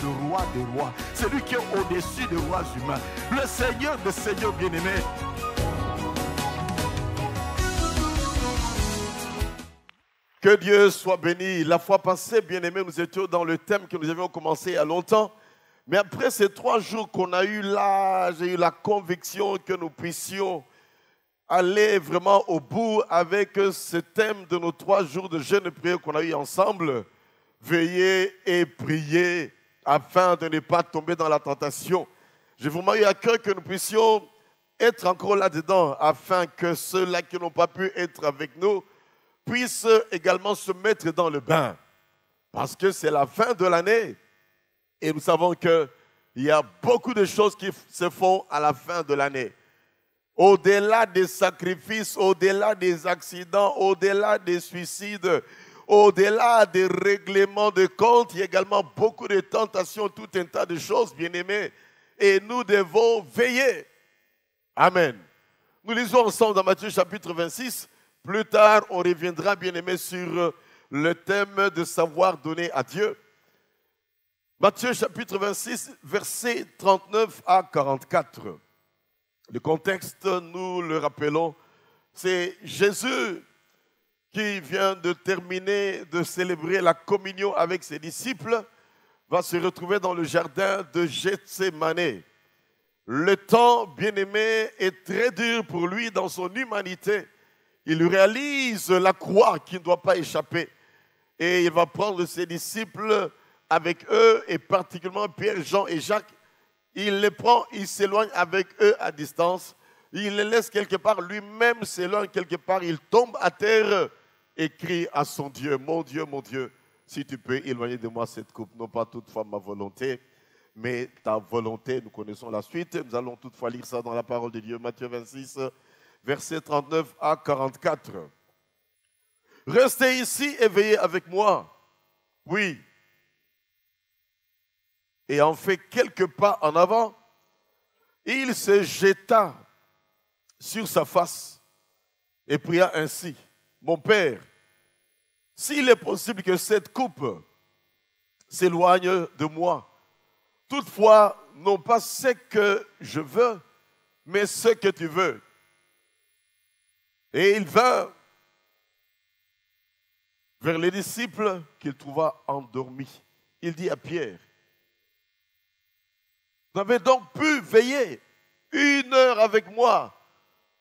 le roi des rois, celui qui est au-dessus des rois humains, le Seigneur des seigneurs bien-aimés. Que Dieu soit béni. La fois passée, bien-aimés, nous étions dans le thème que nous avions commencé il y a longtemps. Mais après ces 3 jours qu'on a eu là, j'ai eu la conviction que nous puissions aller vraiment au bout avec ce thème de nos 3 jours de jeûne et prière qu'on a eu ensemble. Veiller et prier afin de ne pas tomber dans la tentation. J'ai vraiment eu à cœur que nous puissions être encore là-dedans afin que ceux-là qui n'ont pas pu être avec nous puissent également se mettre dans le bain. Parce que c'est la fin de l'année. Et nous savons qu'il y a beaucoup de choses qui se font à la fin de l'année. Au-delà des sacrifices, au-delà des accidents, au-delà des suicides, au-delà des règlements de comptes, il y a également beaucoup de tentations, tout un tas de choses, bien-aimés. Et nous devons veiller. Amen. Nous lisons ensemble dans Matthieu chapitre 26. Plus tard, on reviendra, bien-aimés, sur le thème de savoir donner à Dieu. Matthieu chapitre 26, versets 39 à 44. Le contexte, nous le rappelons, c'est Jésus qui vient de terminer de célébrer la communion avec ses disciples, va se retrouver dans le jardin de Gethsémane. Le temps, bien-aimé, est très dur pour lui dans son humanité. Il réalise la croix qui ne doit pas échapper. Et il va prendre ses disciples avec eux, et particulièrement Pierre, Jean et Jacques. Il les prend, il s'éloigne avec eux à distance. Il les laisse quelque part, lui-même s'éloigne quelque part. Il tombe à terre et crie à son Dieu, mon Dieu, si tu peux éloigner de moi cette coupe. Non pas toutefois ma volonté, mais ta volonté. Nous connaissons la suite. Nous allons toutefois lire ça dans la parole de Dieu. Matthieu 26, versets 39 à 44. Restez ici et veillez avec moi. Oui. Et en fait quelques pas en avant, il se jeta sur sa face et pria ainsi. Mon Père, s'il est possible que cette coupe s'éloigne de moi, toutefois, non pas ce que je veux, mais ce que tu veux. Et il vint vers les disciples qu'il trouva endormis. Il dit à Pierre, vous avez donc pu veiller 1 heure avec moi,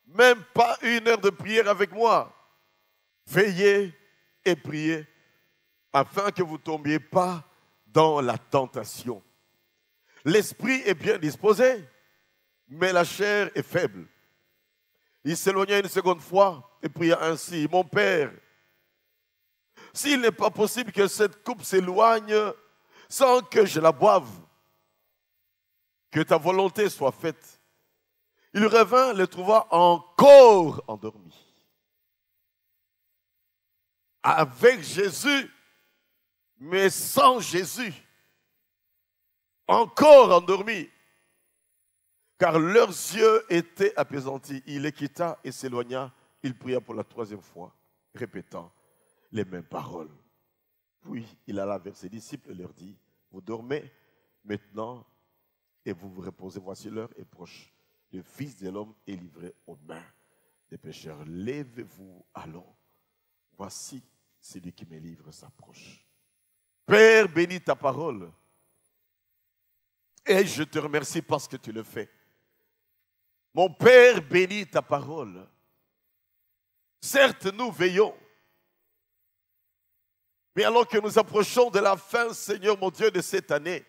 même pas 1 heure de prière avec moi. Veillez et priez afin que vous ne tombiez pas dans la tentation. L'esprit est bien disposé, mais la chair est faible. Il s'éloigna une seconde fois et pria ainsi, mon Père, s'il n'est pas possible que cette coupe s'éloigne sans que je la boive, que ta volonté soit faite. Il revint, le trouva encore endormi. Avec Jésus, mais sans Jésus. Encore endormi. Car leurs yeux étaient apaisantis. Il les quitta et s'éloigna. Il pria pour la 3e fois, répétant les mêmes paroles. Puis il alla vers ses disciples et leur dit, vous dormez maintenant et vous vous reposez. Voici l'heure est proche. Le Fils de l'homme est livré aux mains des pécheurs. Lèvez-vous, allons. Voici celui qui me livre s'approche. Père, bénis ta parole. Et je te remercie parce que tu le fais. Mon Père, bénis ta parole. Certes, nous veillons. Mais alors que nous approchons de la fin, Seigneur mon Dieu, de cette année,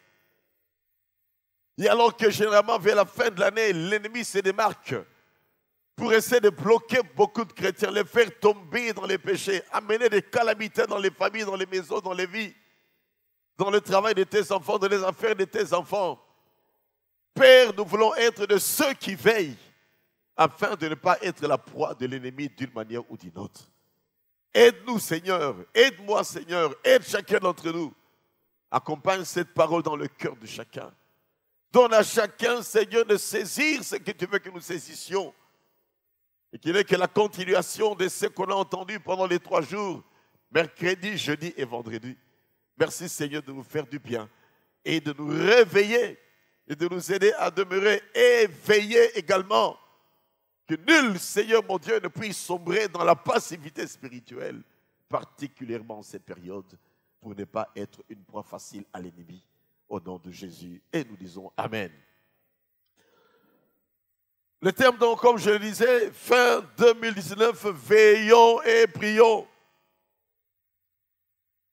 et alors que généralement vers la fin de l'année, l'ennemi se démarque pour essayer de bloquer beaucoup de chrétiens, les faire tomber dans les péchés, amener des calamités dans les familles, dans les maisons, dans les vies, dans le travail de tes enfants, dans les affaires de tes enfants. Père, nous voulons être de ceux qui veillent afin de ne pas être la proie de l'ennemi d'une manière ou d'une autre. Aide-nous, Seigneur. Aide-moi, Seigneur. Aide chacun d'entre nous. Accompagne cette parole dans le cœur de chacun. Donne à chacun, Seigneur, de saisir ce que tu veux que nous saisissions. Et qu'il n'est que la continuation de ce qu'on a entendu pendant les 3 jours, mercredi, jeudi et vendredi. Merci, Seigneur, de nous faire du bien. et de nous réveiller et de nous aider à demeurer éveillés également. Que nul, Seigneur mon Dieu, ne puisse sombrer dans la passivité spirituelle, particulièrement en ces périodes, pour ne pas être une proie facile à l'ennemi. Au nom de Jésus. Et nous disons Amen. Le terme donc, comme je le disais, fin 2019, veillons et prions.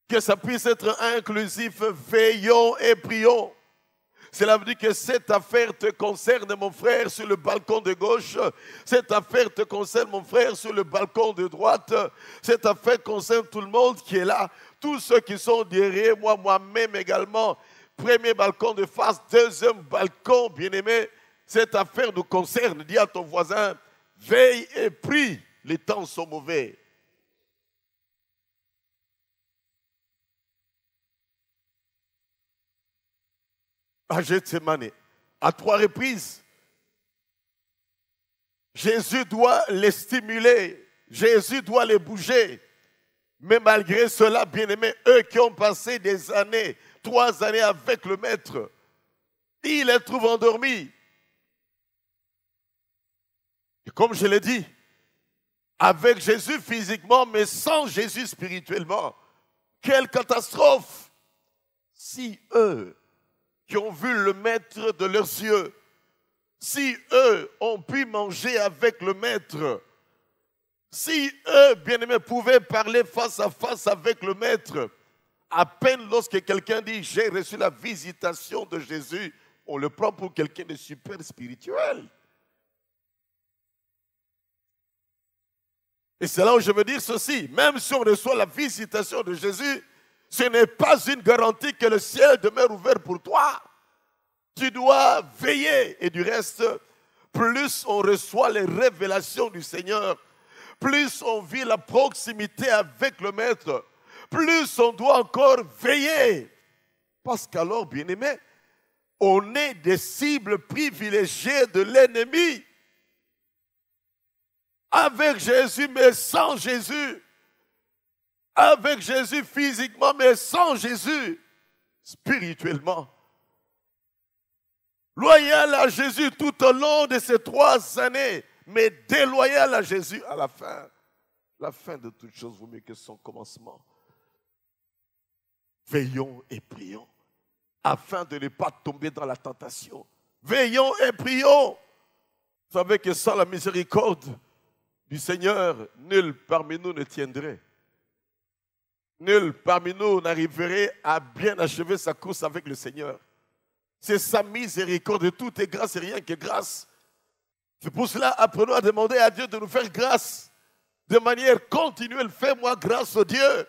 Que ça puisse être inclusif, veillons et prions. Cela veut dire que cette affaire te concerne, mon frère, sur le balcon de gauche. Cette affaire te concerne, mon frère, sur le balcon de droite. Cette affaire concerne tout le monde qui est là. Tous ceux qui sont derrière moi, moi-même également. Premier balcon de face, deuxième balcon, bien-aimé. Cette affaire nous concerne. Dis à ton voisin, veille et prie. Les temps sont mauvais. À Gethsémane, à 3 reprises, Jésus doit les stimuler, Jésus doit les bouger. Mais malgré cela, bien-aimés, eux qui ont passé des années, 3 années avec le Maître, ils les trouvent endormis. Et comme je l'ai dit, avec Jésus physiquement, mais sans Jésus spirituellement, quelle catastrophe! Si eux, qui ont vu le Maître de leurs yeux, si eux ont pu manger avec le Maître, si eux, bien-aimés, pouvaient parler face à face avec le Maître, à peine lorsque quelqu'un dit « j'ai reçu la visitation de Jésus », on le prend pour quelqu'un de super spirituel. Et c'est là où je veux dire ceci, même si on reçoit la visitation de Jésus, ce n'est pas une garantie que le ciel demeure ouvert pour toi. Tu dois veiller. Et du reste, plus on reçoit les révélations du Seigneur, plus on vit la proximité avec le Maître, plus on doit encore veiller. Parce qu'alors, bien-aimés, on est des cibles privilégiées de l'ennemi. Avec Jésus, mais sans Jésus. Avec Jésus physiquement, mais sans Jésus spirituellement. Loyal à Jésus tout au long de ces 3 années, mais déloyal à Jésus à la fin. La fin de toute chose vaut mieux que son commencement. Veillons et prions, afin de ne pas tomber dans la tentation. Veillons et prions. Vous savez que sans la miséricorde du Seigneur, nul parmi nous ne tiendrait. Nul parmi nous n'arriverait à bien achever sa course avec le Seigneur. C'est sa miséricorde, tout est grâce et rien que grâce. C'est pour cela, apprenons à demander à Dieu de nous faire grâce. De manière continuelle, fais-moi grâce, au Dieu.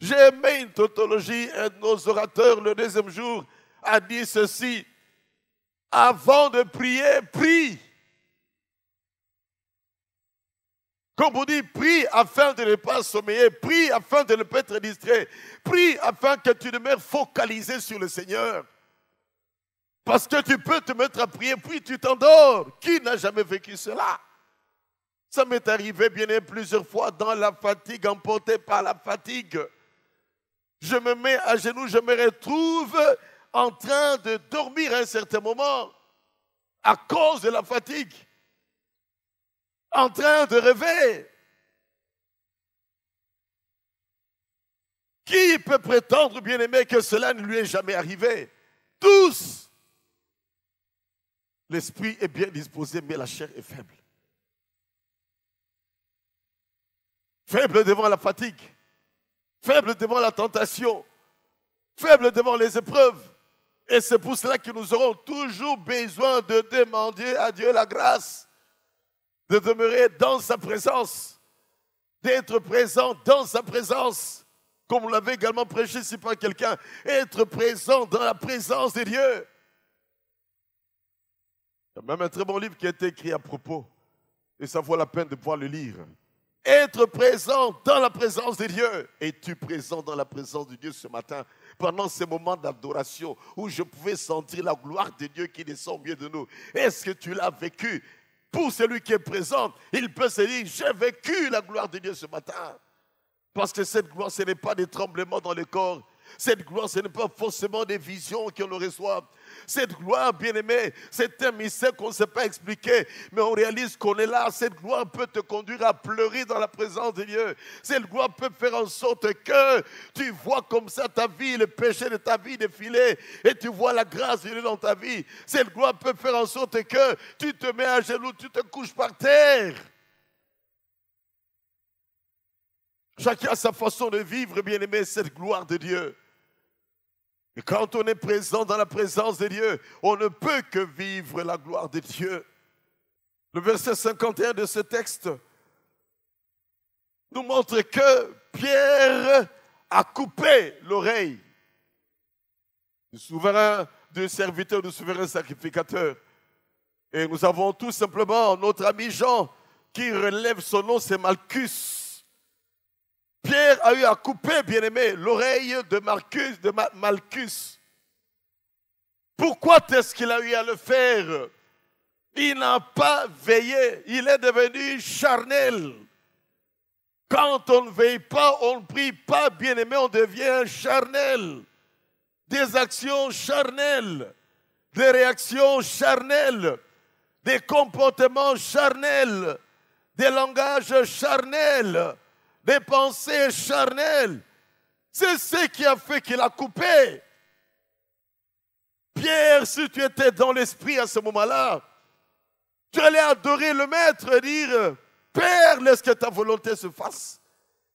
J'ai aimé une tautologie, un de nos orateurs, le 2e jour, a dit ceci. Avant de prier, prie. Comme on dit, prie afin de ne pas sommeiller, prie afin de ne pas être distrait, prie afin que tu demeures focalisé sur le Seigneur. Parce que tu peux te mettre à prier, puis tu t'endors. Qui n'a jamais vécu cela? Ça m'est arrivé bien plusieurs fois dans la fatigue, emporté par la fatigue. Je me mets à genoux, je me retrouve en train de dormir à un certain moment à cause de la fatigue. En train de rêver. Qui peut prétendre, bien-aimé, que cela ne lui est jamais arrivé? Tous. L'esprit est bien disposé, mais la chair est faible. Faible devant la fatigue. Faible devant la tentation. Faible devant les épreuves. Et c'est pour cela que nous aurons toujours besoin de demander à Dieu la grâce de demeurer dans sa présence, d'être présent dans sa présence, comme vous l'avez également prêché si pas quelqu'un, être présent dans la présence de Dieu. Il y a même un très bon livre qui a été écrit à propos, et ça vaut la peine de pouvoir le lire. Être présent dans la présence de Dieu. Es-tu présent dans la présence de Dieu ce matin, pendant ces moments d'adoration où je pouvais sentir la gloire de Dieu qui descend au milieu de nous? Est-ce que tu l'as vécu? Pour celui qui est présent, il peut se dire, j'ai vécu la gloire de Dieu ce matin. Parce que cette gloire, ce n'est pas des tremblements dans le corps, Cette gloire, ce n'est pas forcément des visions qu'on reçoit. Cette gloire, bien-aimé, c'est un mystère qu'on ne sait pas expliquer, mais on réalise qu'on est là. Cette gloire peut te conduire à pleurer dans la présence de Dieu. Cette gloire peut faire en sorte que tu vois comme ça ta vie, le péché de ta vie défiler, et tu vois la grâce de Dieu dans ta vie. Cette gloire peut faire en sorte que tu te mets à genoux, tu te couches par terre. Chacun a sa façon de vivre, bien-aimé, cette gloire de Dieu. Et quand on est présent dans la présence de Dieu, on ne peut que vivre la gloire de Dieu. Le verset 51 de ce texte nous montre que Pierre a coupé l'oreille du souverain, du serviteur, du souverain sacrificateur. Et nous avons tout simplement notre ami Jean qui relève son nom, c'est Malchus. Pierre a eu à couper, bien-aimé, l'oreille de Malchus. Pourquoi est-ce qu'il a eu à le faire? Il n'a pas veillé, il est devenu charnel. Quand on ne veille pas, on ne prie pas, bien-aimé, on devient charnel. Des actions charnelles, des réactions charnelles, des comportements charnels, des langages charnels, des pensées charnelles. C'est ce qui a fait qu'il a coupé. Pierre, si tu étais dans l'esprit à ce moment-là, tu allais adorer le Maître et dire, Père, laisse que ta volonté se fasse.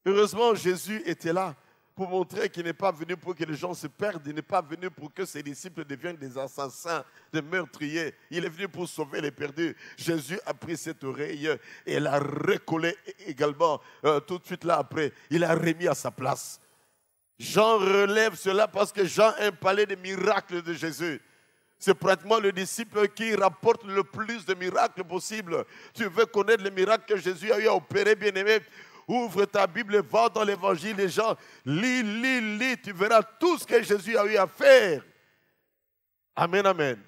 Heureusement, Jésus était là pour montrer qu'il n'est pas venu pour que les gens se perdent. Il n'est pas venu pour que ses disciples deviennent des assassins, des meurtriers. Il est venu pour sauver les perdus. Jésus a pris cette oreille et l'a recollée également tout de suite là après. Il l'a remis à sa place. Jean relève cela parce que Jean aime parler des miracles de Jésus. C'est pratiquement le disciple qui rapporte le plus de miracles possibles. Tu veux connaître les miracles que Jésus a eu à opérer, bien-aimé? Ouvre ta Bible et va dans l'évangile des gens. Lis. Tu verras tout ce que Jésus a eu à faire. Amen, amen.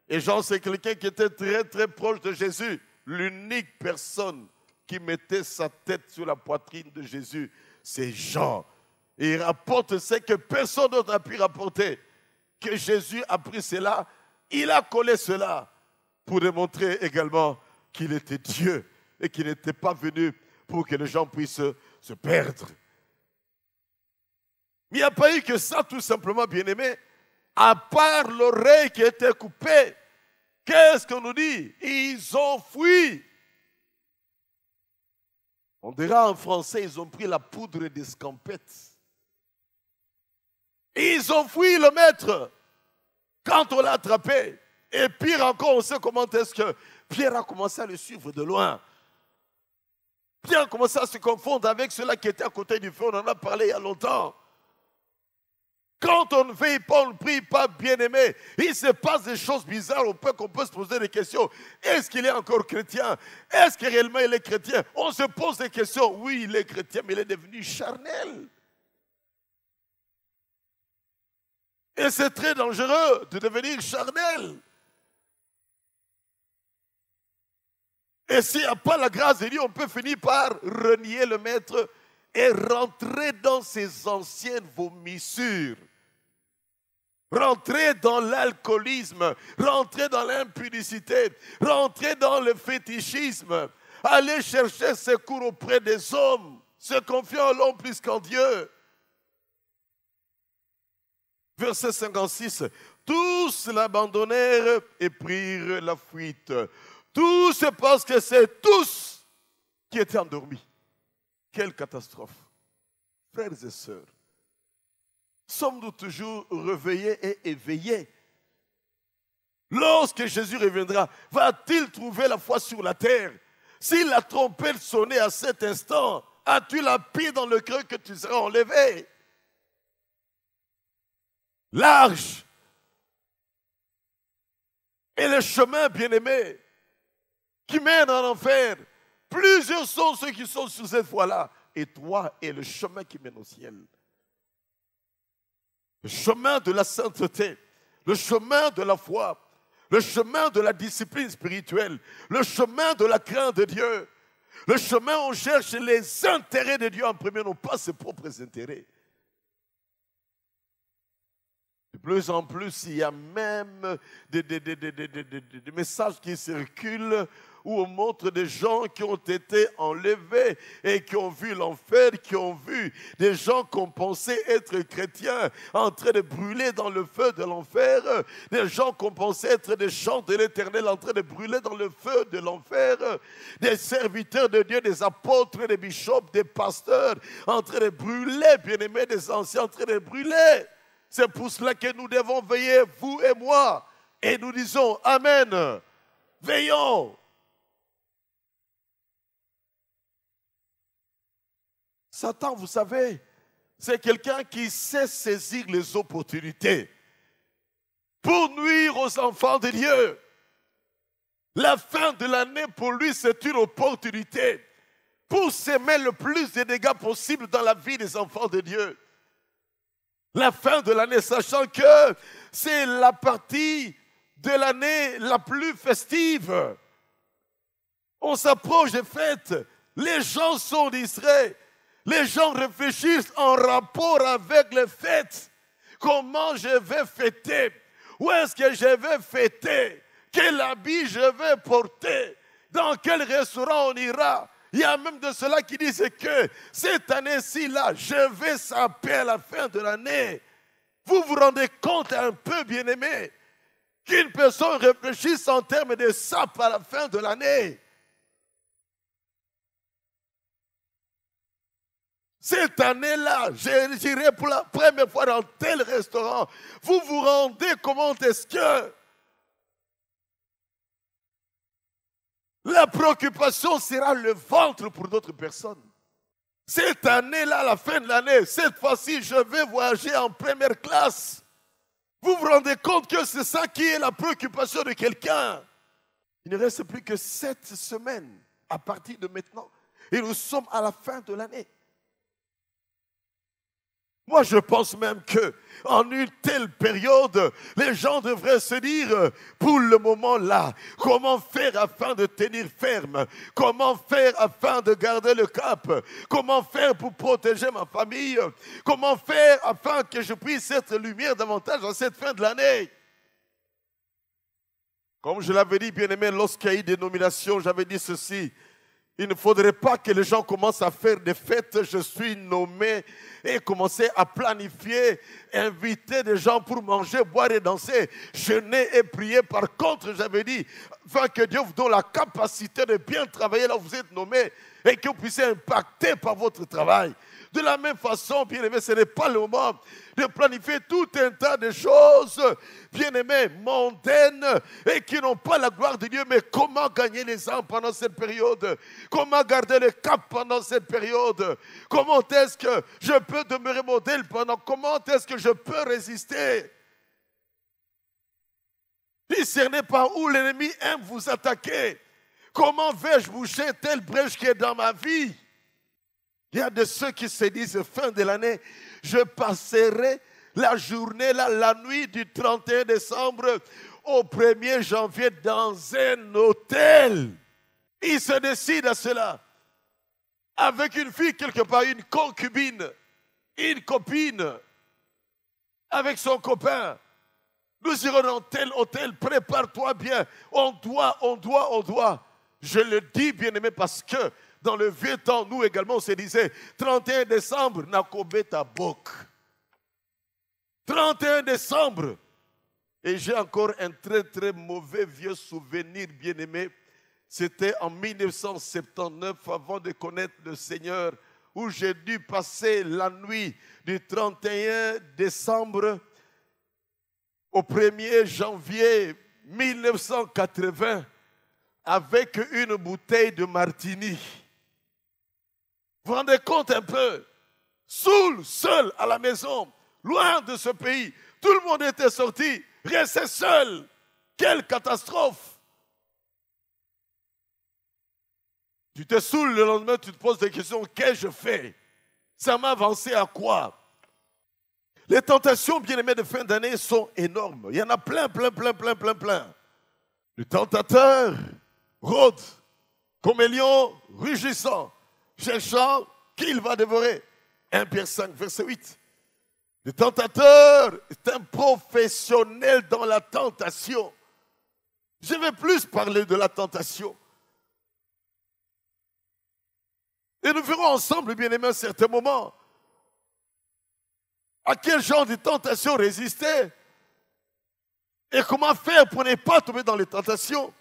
Et Jean, c'est quelqu'un qui était très, très proche de Jésus. L'unique personne qui mettait sa tête sur la poitrine de Jésus, c'est Jean. Et il rapporte ce que personne d'autre n'a pu rapporter. Que Jésus a pris cela, il a collé cela pour démontrer également qu'il était Dieu et qu'il n'était pas venu pour que les gens puissent se perdre. Mais il n'y a pas eu que ça, tout simplement, bien-aimé. À part l'oreille qui était coupée, qu'est-ce qu'on nous dit? Ils ont fui. On dira en français, ils ont pris la poudre d'escampette. Ils ont fui le Maître quand on l'a attrapé. Et pire encore, on sait comment est-ce que Pierre a commencé à le suivre de loin. Pierre a commencé à se confondre avec ceux-là qui étaient à côté du feu. On en a parlé il y a longtemps. Quand on ne veille pas, on ne prie pas, bien-aimé, il se passe des choses bizarres qu'on peut se poser des questions. Est-ce qu'il est encore chrétien? Est-ce que réellement il est chrétien? On se pose des questions. Oui, il est chrétien, mais il est devenu charnel. Et c'est très dangereux de devenir charnel. Et s'il n'y a pas la grâce de Dieu, on peut finir par renier le Maître et rentrer dans ses anciennes vomissures. Rentrer dans l'alcoolisme, rentrer dans l'impudicité, rentrer dans le fétichisme, aller chercher secours auprès des hommes, se confier en l'homme plus qu'en Dieu. Verset 56, tous l'abandonnèrent et prirent la fuite. Tous parce que c'est tous qui étaient endormis. Quelle catastrophe. Frères et sœurs, sommes-nous toujours réveillés et éveillés? Lorsque Jésus reviendra, va-t-il trouver la foi sur la terre? Si la trompette sonnait à cet instant, as-tu la paix dans le cœur que tu seras enlevé? Large et le chemin, bien-aimé, qui mène en enfer. Plusieurs sont ceux qui sont sur cette voie-là. Et toi est le chemin qui mène au ciel. Le chemin de la sainteté, le chemin de la foi, le chemin de la discipline spirituelle, le chemin de la crainte de Dieu, le chemin où on cherche les intérêts de Dieu en premier, non pas ses propres intérêts. plus en plus, il y a même des messages qui circulent où on montre des gens qui ont été enlevés et qui ont vu l'enfer, qui ont vu des gens qu'on pensait être chrétiens en train de brûler dans le feu de l'enfer, des gens qu'on pensait être des chants de l'Éternel en train de brûler dans le feu de l'enfer, des serviteurs de Dieu, des apôtres, des bishops, des pasteurs en train de brûler, bien-aimés, des anciens en train de brûler. C'est pour cela que nous devons veiller, vous et moi, et nous disons Amen. Veillons. Satan, vous savez, c'est quelqu'un qui sait saisir les opportunités pour nuire aux enfants de Dieu. La fin de l'année, pour lui, c'est une opportunité pour semer le plus de dégâts possible dans la vie des enfants de Dieu. La fin de l'année, sachant que c'est la partie de l'année la plus festive. On s'approche des fêtes, les gens sont distraits. Les gens réfléchissent en rapport avec les fêtes. Comment je vais fêter? Où est-ce que je vais fêter? Quel habit je vais porter? Dans quel restaurant on ira? Il y a même de cela qui disent que cette année-ci, là, je vais saper à la fin de l'année. Vous vous rendez compte un peu, bien-aimé, qu'une personne réfléchisse en termes de sape à la fin de l'année? Cette année-là, j'irai pour la première fois dans tel restaurant. Vous vous rendez comment est-ce que la préoccupation sera le ventre pour d'autres personnes. Cette année-là, à la fin de l'année, cette fois-ci, je vais voyager en première classe. Vous vous rendez compte que c'est ça qui est la préoccupation de quelqu'un. Il ne reste plus que 7 semaines à partir de maintenant. Et nous sommes à la fin de l'année. Moi, je pense même qu'en une telle période, les gens devraient se dire, pour le moment là, comment faire afin de tenir ferme? Comment faire afin de garder le cap? Comment faire pour protéger ma famille? Comment faire afin que je puisse être lumière davantage en cette fin de l'année? Comme je l'avais dit, bien-aimé, lorsqu'il y a eu des nominations, j'avais dit ceci. Il ne faudrait pas que les gens commencent à faire des fêtes, je suis nommé, et commencer à planifier, inviter des gens pour manger, boire et danser, jeûner et prier. Par contre, j'avais dit, afin que Dieu vous donne la capacité de bien travailler là où vous êtes nommé et que vous puissiez impacter par votre travail. De la même façon, bien-aimé, ce n'est pas le moment de planifier tout un tas de choses, bien-aimés, mondaines et qui n'ont pas la gloire de Dieu. Mais comment gagner les âmes pendant cette période? Comment garder le cap pendant cette période? Comment est-ce que je peux demeurer modèle pendant? Comment est-ce que je peux résister? Discernez par où l'ennemi aime vous attaquer. Comment vais-je boucher telle brèche qui est dans ma vie? Il y a de ceux qui se disent, fin de l'année, je passerai la journée, la nuit du 31 décembre au 1er janvier dans un hôtel. Ils se décident à cela. Avec une fille quelque part, une concubine, une copine, avec son copain. Nous irons dans tel hôtel, prépare-toi bien. On doit. Je le dis, bien-aimé, parce que dans le vieux temps, nous également, on se disait 31 décembre, Nakobeta Bok. 31 décembre. Et j'ai encore un très, très mauvais vieux souvenir, bien-aimé. C'était en 1979, avant de connaître le Seigneur, où j'ai dû passer la nuit du 31 décembre au 1er janvier 1980 avec une bouteille de martini. Vous vous rendez compte un peu? Saoul, seul à la maison, loin de ce pays. Tout le monde était sorti, resté seul. Quelle catastrophe! Tu te saoules le lendemain, tu te poses des questions. Qu'est-ce que je fais? Ça m'a avancé à quoi? Les tentations, bien-aimées, de fin d'année sont énormes. Il y en a plein. Le tentateur rôde comme un lion rugissant, cherchant qui il va dévorer. 1 Pierre 5, verset 8. Le tentateur est un professionnel dans la tentation. Je vais plus parler de la tentation. Et nous verrons ensemble, bien-aimés, à un certain moment, à quel genre de tentation résister et comment faire pour ne pas tomber dans les tentations.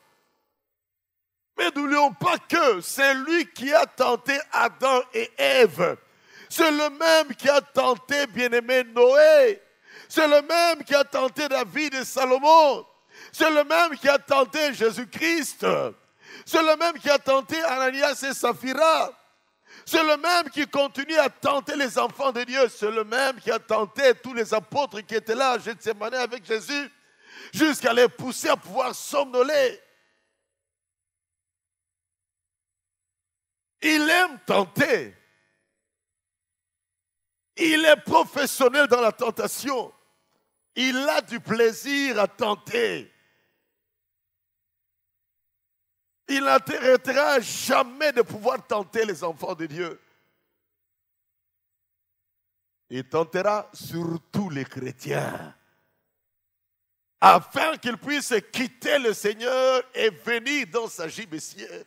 Mais n'oublions pas que c'est lui qui a tenté Adam et Ève. C'est le même qui a tenté, bien-aimé, Noé. C'est le même qui a tenté David et Salomon. C'est le même qui a tenté Jésus-Christ. C'est le même qui a tenté Ananias et Saphira. C'est le même qui continue à tenter les enfants de Dieu. C'est le même qui a tenté tous les apôtres qui étaient là à Gethsémani avec Jésus, jusqu'à les pousser à pouvoir somnoler. Il aime tenter. Il est professionnel dans la tentation. Il a du plaisir à tenter. Il n'arrêtera jamais de pouvoir tenter les enfants de Dieu. Il tentera surtout les chrétiens, afin qu'ils puissent quitter le Seigneur et venir dans sa gibecière.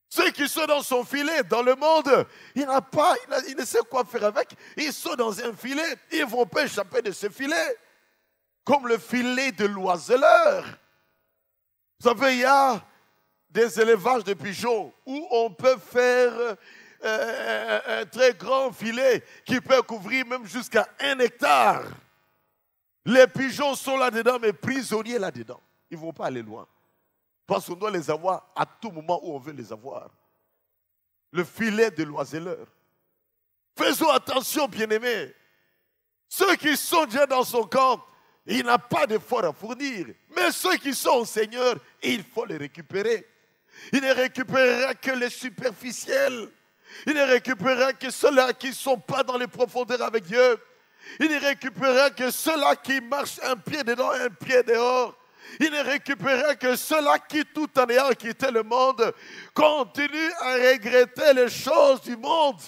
Ceux qui sont dans son filet, dans le monde, il ne sait quoi faire avec. Ils sont dans un filet, ils ne vont pas échapper de ce filet. Comme le filet de l'oiseleur. Vous savez, il y a des élevages de pigeons où on peut faire un très grand filet qui peut couvrir même jusqu'à 1 hectare. Les pigeons sont là-dedans, mais prisonniers là-dedans. Ils ne vont pas aller loin. Parce qu'on doit les avoir à tout moment où on veut les avoir. Le filet de l'oiseleur. Faisons attention, bien-aimés. Ceux qui sont déjà dans son camp, il n'a pas d'effort à fournir. Mais ceux qui sont au Seigneur, il faut les récupérer. Il ne récupérera que les superficiels. Il ne récupérera que ceux-là qui ne sont pas dans les profondeurs avec Dieu. Il ne récupérera que ceux-là qui marchent un pied dedans, un pied dehors. Il ne récupérera que ceux-là qui, tout en ayant quitté le monde, continuent à regretter les choses du monde.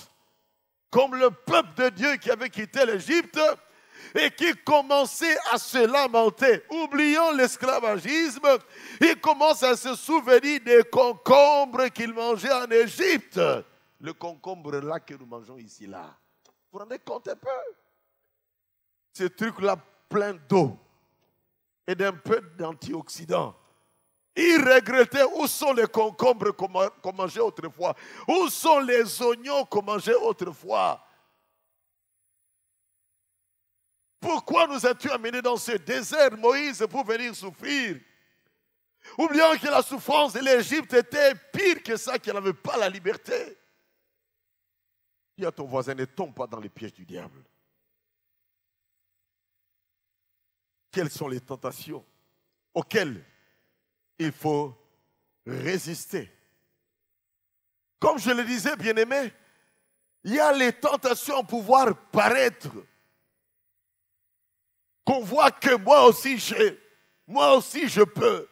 Comme le peuple de Dieu qui avait quitté l'Égypte et qui commençait à se lamenter. Oubliant l'esclavagisme, il commence à se souvenir des concombres qu'il mangeait en Égypte. Le concombre là que nous mangeons ici, là. Vous vous rendez compte un peu? Ce truc-là plein d'eau et d'un peu d'antioxydants. Il regrettait où sont les concombres qu'on mangeait autrefois, où sont les oignons qu'on mangeait autrefois. Pourquoi nous as-tu amenés dans ce désert, Moïse, pour venir souffrir? Oubliant que la souffrance de l'Égypte était pire que ça, qu'il n'avait pas la liberté. Dis à ton voisin, ne tombe pas dans les pièges du diable. Quelles sont les tentations auxquelles il faut résister? Comme je le disais, bien-aimé, il y a les tentations à pouvoir paraître. Qu'on voit que moi aussi je peux.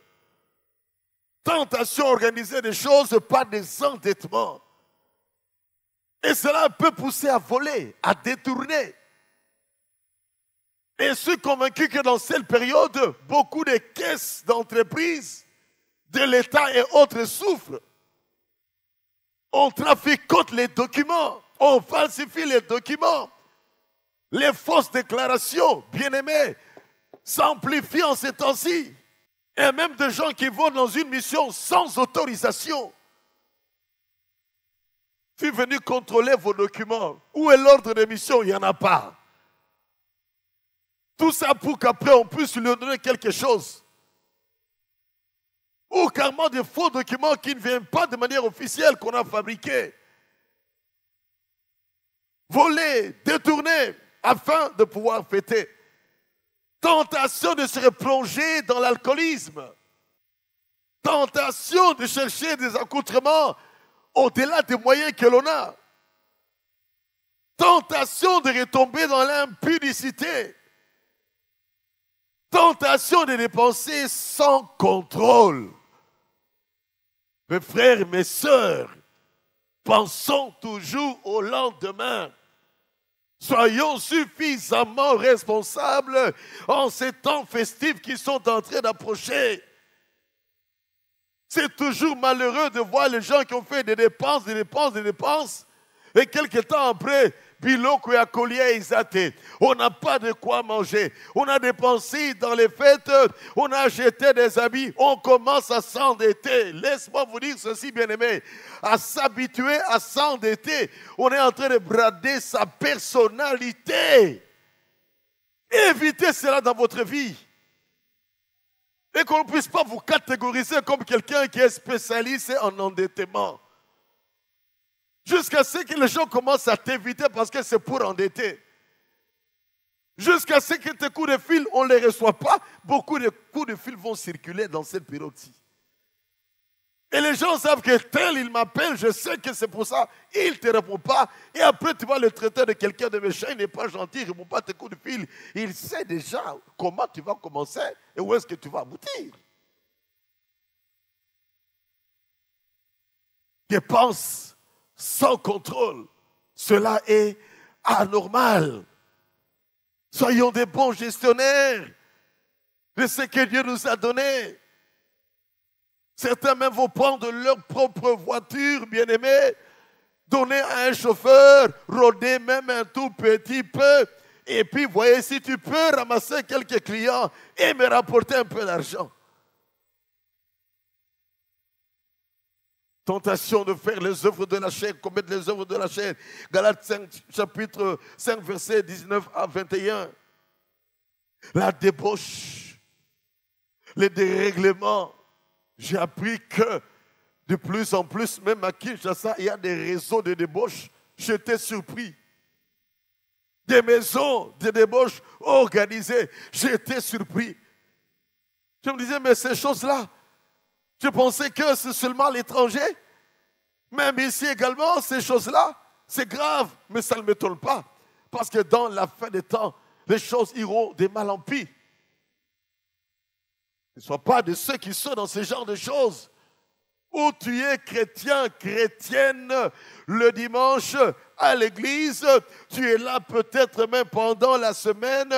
Tentation organiser des choses par des endettements. Et cela peut pousser à voler, à détourner. Et je suis convaincu que dans cette période, beaucoup de caisses d'entreprises, de l'État et autres souffrent. On traficote les documents, on falsifie les documents. Les fausses déclarations, bien-aimés, s'amplifient en ces temps-ci. Et même des gens qui vont dans une mission sans autorisation. Je suis venu contrôler vos documents. Où est l'ordre de mission? Il n'y en a pas. Tout ça pour qu'après on puisse lui donner quelque chose. Ou carrément des faux documents qui ne viennent pas de manière officielle qu'on a fabriqués. Voler, détourner, afin de pouvoir fêter. Tentation de se replonger dans l'alcoolisme. Tentation de chercher des accoutrements au-delà des moyens que l'on a. Tentation de retomber dans l'impudicité. Tentation de dépenser sans contrôle. Mes frères et mes sœurs, pensons toujours au lendemain. Soyons suffisamment responsables en ces temps festifs qui sont en train d'approcher. C'est toujours malheureux de voir les gens qui ont fait des dépenses, et quelques temps après, biloko ya kolia exaté. On n'a pas de quoi manger. On a dépensé dans les fêtes, on a acheté des habits, on commence à s'endetter. Laisse-moi vous dire ceci, bien-aimé. À s'habituer à s'endetter, on est en train de brader sa personnalité. Évitez cela dans votre vie. Et qu'on ne puisse pas vous catégoriser comme quelqu'un qui est spécialisé en endettement. Jusqu'à ce que les gens commencent à t'éviter parce que c'est pour endetter. Jusqu'à ce que tes coups de fil, on ne les reçoit pas. Beaucoup de coups de fil vont circuler dans cette période-ci. Et les gens savent que tel, il m'appelle, je sais que c'est pour ça, il ne te répond pas. Et après, tu vas le traiter de quelqu'un de méchant, il n'est pas gentil, il ne répond pas à tes coups de fil. Il sait déjà comment tu vas commencer et où est-ce que tu vas aboutir. Dépense sans contrôle, cela est anormal. Soyons des bons gestionnaires de ce que Dieu nous a donné. Certains même vont prendre leur propre voiture, bien-aimés, donner à un chauffeur, rôder même un tout petit peu, et puis voyez si tu peux ramasser quelques clients et me rapporter un peu d'argent. Tentation de faire les œuvres de la chair, commettre les œuvres de la chair. Galates 5, chapitre 5, versets 19 à 21. La débauche, les dérèglements. J'ai appris que de plus en plus, même à Kinshasa, il y a des réseaux de débauche. J'étais surpris. Des maisons de débauche organisées. J'étais surpris. Je me disais, mais ces choses-là, je pensais que c'est seulement à l'étranger. Même ici également, ces choses-là, c'est grave, mais ça ne m'étonne pas. Parce que dans la fin des temps, les choses iront de mal en pis. Ne sois pas de ceux qui sont dans ce genre de choses. Où tu es chrétien, chrétienne, le dimanche à l'église, tu es là peut-être même pendant la semaine,